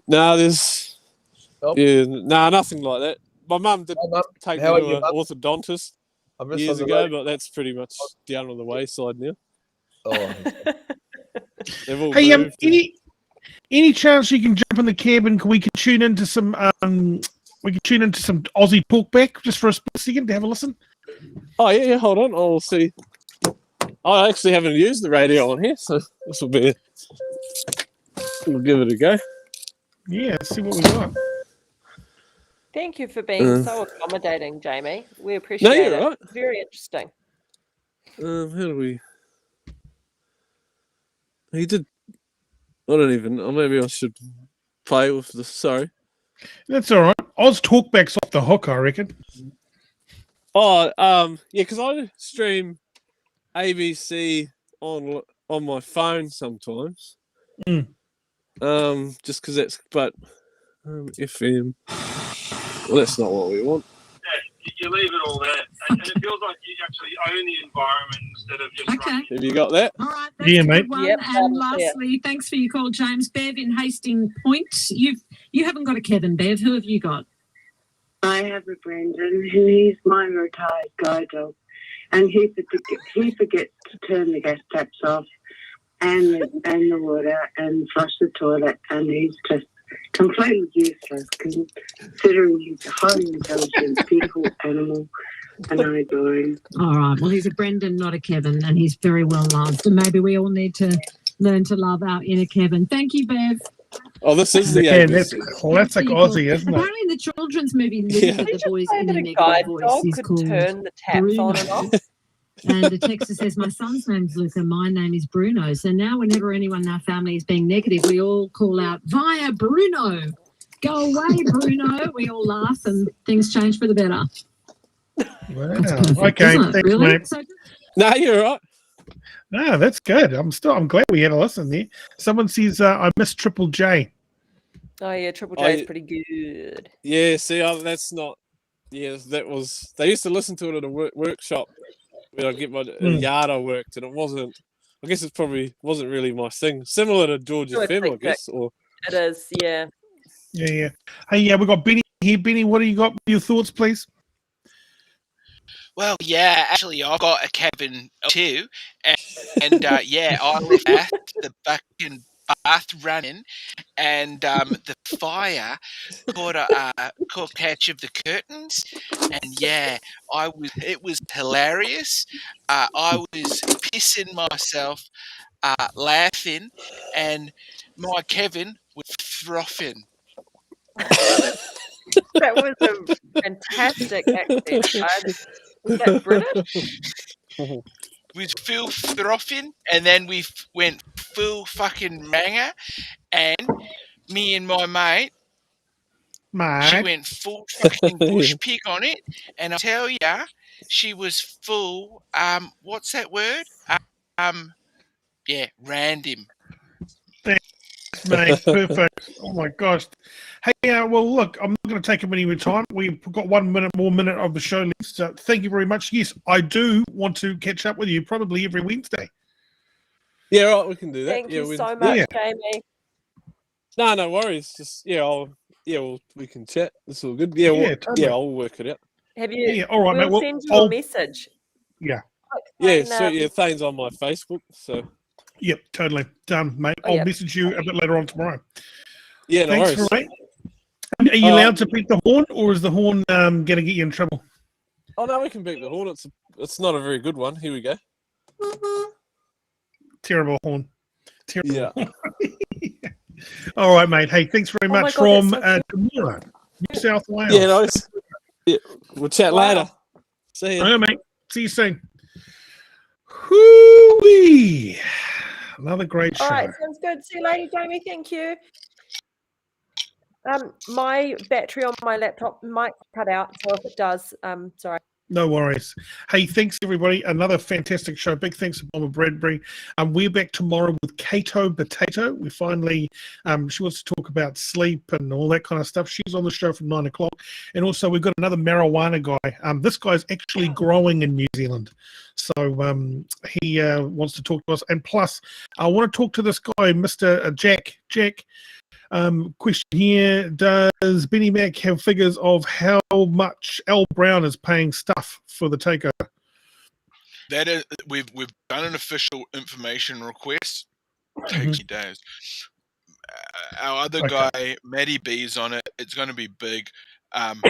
Speaker 7: nothing like that. My mum did take me to an orthodontist years ago, but that's pretty much down on the wayside now.
Speaker 5: Oh.
Speaker 7: They've all
Speaker 1: moved. Any chance you can jump in the cab and we can tune into some Aussie Talkback just for a split second to have a listen?
Speaker 7: Oh yeah, hold on, I'll see. I actually haven't used the radio on here, so this will be we'll give it a go.
Speaker 1: Yeah, let's see what we got.
Speaker 2: Thank you for being so accommodating, Jamie. We appreciate it.
Speaker 7: Right.
Speaker 2: It's very interesting.
Speaker 7: How do we... He did... I don't even... maybe I should play with the... Sorry.
Speaker 1: That's all right. Oz Talkback's off the hook, I reckon.
Speaker 7: Oh, yeah, because I stream ABC on my phone sometimes. Just because that's... But... FM... Well, that's not what we want.
Speaker 8: Yeah, you leave it all there. And it feels like you actually own the environment instead of just running.
Speaker 7: Have you got that?
Speaker 9: All right, that's
Speaker 1: yeah,
Speaker 9: a
Speaker 1: mate.
Speaker 9: good one. Yep, and lastly, thanks for your call, James. Bev in Hastings Point. You haven't got a Kevin, Bev. Who have you got?
Speaker 10: I have a Brendan, and he's my retired guide dog, and he forgets to turn the gas taps off and the water and flush the toilet, and he's just completely useless considering he's a highly intelligent, beautiful animal, and I adore him.
Speaker 9: All right, well, he's a Brendan, not a Kevin, and he's very well loved, and maybe we all need to learn to love our inner Kevin. Thank you, Bev.
Speaker 7: Oh, this is the
Speaker 1: that's classic Aussie, isn't it?
Speaker 9: Apparently in the children's movie Living with the Boys in a Negative Voice is called
Speaker 2: turn the taps on and off.
Speaker 9: And the texter says, my son's name's Luca, my name is Bruno. So now whenever anyone in our family is being negative, we all call out, via Bruno. Go away, Bruno. We all laugh and things change for the better.
Speaker 1: Wow.
Speaker 9: Perfect,
Speaker 1: okay, thanks,
Speaker 9: really?
Speaker 1: mate.
Speaker 7: No, you're right.
Speaker 1: No, that's good. I'm glad we had a listen there. Someone says, I miss Triple J.
Speaker 2: Oh yeah, Triple J is pretty good.
Speaker 7: Yeah, see, that's not... Yeah, that was... They used to listen to it at a workshop where I get my yard I worked, and it wasn't... I guess it probably wasn't really my thing. Similar to George FM, I guess. Or
Speaker 2: it is, yeah.
Speaker 1: Yeah. Hey, we got Benny here. Benny, what do you got? Your thoughts, please?
Speaker 11: Well, yeah, actually, I've got a cabin too, and yeah, I left the fucking bath running, and the fire caught catch of the curtains, and yeah, it was hilarious. I was pissing myself, laughing, and my Kevin was frothing.
Speaker 2: That was a fantastic accent. Was that British?
Speaker 11: We full frothing, and then we went full fucking ranger, and me and my mate
Speaker 1: Mate.
Speaker 11: went full fucking bush pig on it, and I tell ya, she was full. What's that word? Yeah, random.
Speaker 1: Mate, perfect. Oh my gosh. Hey, well, look, I'm not going to take up any of your time. We've got 1 minute of the show left. So thank you very much. Yes, I do want to catch up with you probably every Wednesday.
Speaker 7: Yeah, right, we can do that.
Speaker 2: Thank
Speaker 7: yeah,
Speaker 2: you so much, Jamie.
Speaker 7: No worries. Just we can chat. It's all good. Yeah,
Speaker 1: totally.
Speaker 7: I'll work it out.
Speaker 2: Have you?
Speaker 1: Yeah, all right,
Speaker 2: we'll
Speaker 1: mate.
Speaker 2: send you a message.
Speaker 1: Yeah.
Speaker 7: Thane's on my Facebook, so.
Speaker 1: Yep, totally. Done, mate.
Speaker 2: Oh,
Speaker 1: I'll
Speaker 2: yep.
Speaker 1: message you a bit later on tomorrow.
Speaker 7: Yeah, no
Speaker 1: Thanks
Speaker 7: worries.
Speaker 1: for mate. Are you allowed to beat the horn, or is the horn going to get you in trouble?
Speaker 7: Oh, no, we can beat the horn. It's not a very good one. Here we go.
Speaker 1: Terrible horn. Terrible.
Speaker 7: Yeah.
Speaker 1: All right, mate. Hey, thanks very
Speaker 2: Oh my
Speaker 1: much
Speaker 2: God,
Speaker 1: from
Speaker 2: that's so
Speaker 1: Tamura, New South Wales.
Speaker 7: Yeah, nice. Yeah, we'll chat later. See you.
Speaker 1: All right, mate. See you soon. Hoo-wee. Another great show.
Speaker 2: All right, sounds good. See you later, Jamie. Thank you. My battery on my laptop might cut out, so if it does, sorry.
Speaker 1: No worries. Hey, thanks everybody. Another fantastic show. Big thanks to Bomber Bradbury. We're back tomorrow with Kato Potato. We finally, she wants to talk about sleep and all that kind of stuff. She's on the show from 9 o'clock. And also we've got another marijuana guy. This guy's actually growing in New Zealand. So he wants to talk to us. And plus, I want to talk to this guy, Mr. Jack. Jack. Question here: does Benny Mac have figures of how much Al Brown is paying stuff for the takeover?
Speaker 3: That is, we've done an official information request. Takes days. Our other guy, Matty B's on it. It's going to be big. I've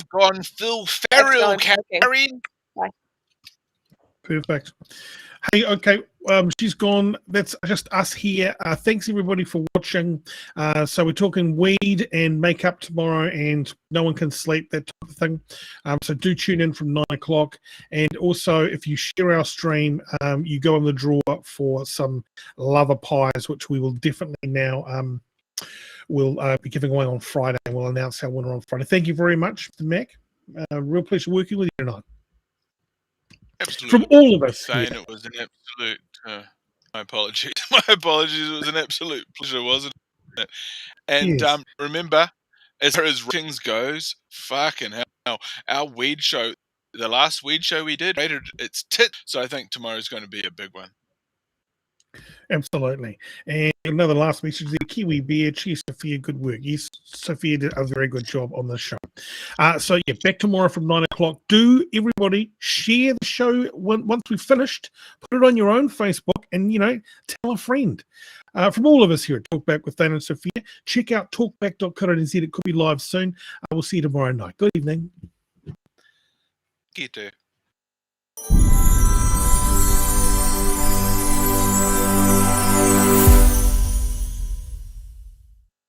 Speaker 3: gone Phil Ferrell, Karen.
Speaker 1: Perfect. Hey, okay, she's gone. That's just us here. Thanks everybody for watching. So we're talking weed and makeup tomorrow, and no one can sleep, that type of thing. So do tune in from 9 o'clock. And also, if you share our stream, you go on the draw for some lover pies, which we will definitely now we'll be giving away on Friday. We'll announce our winner on Friday. Thank you very much, Mac. Real pleasure working with you tonight.
Speaker 3: Absolutely.
Speaker 1: From all of us.
Speaker 3: Thane, it was an absolute. My apologies. My apologies. It was an absolute pleasure, wasn't it? And
Speaker 1: Yes.
Speaker 3: Remember, as far as ratings goes, fucking hell, our weed show, the last weed show we did, rated its tit. So I think tomorrow's going to be a big one.
Speaker 1: Absolutely. And another last message there, Kiwi Bear. Cheers, Sophia. Good work. Yes, Sophia did a very good job on this show. So, yeah, back tomorrow from 9 o'clock. Do everybody share the show once we've finished. Put it on your own Facebook and, tell a friend. From all of us here at Talkback with Thane and Sophia, check out talkback.co.nz. It could be live soon. I will see you tomorrow night. Good evening.
Speaker 3: You too.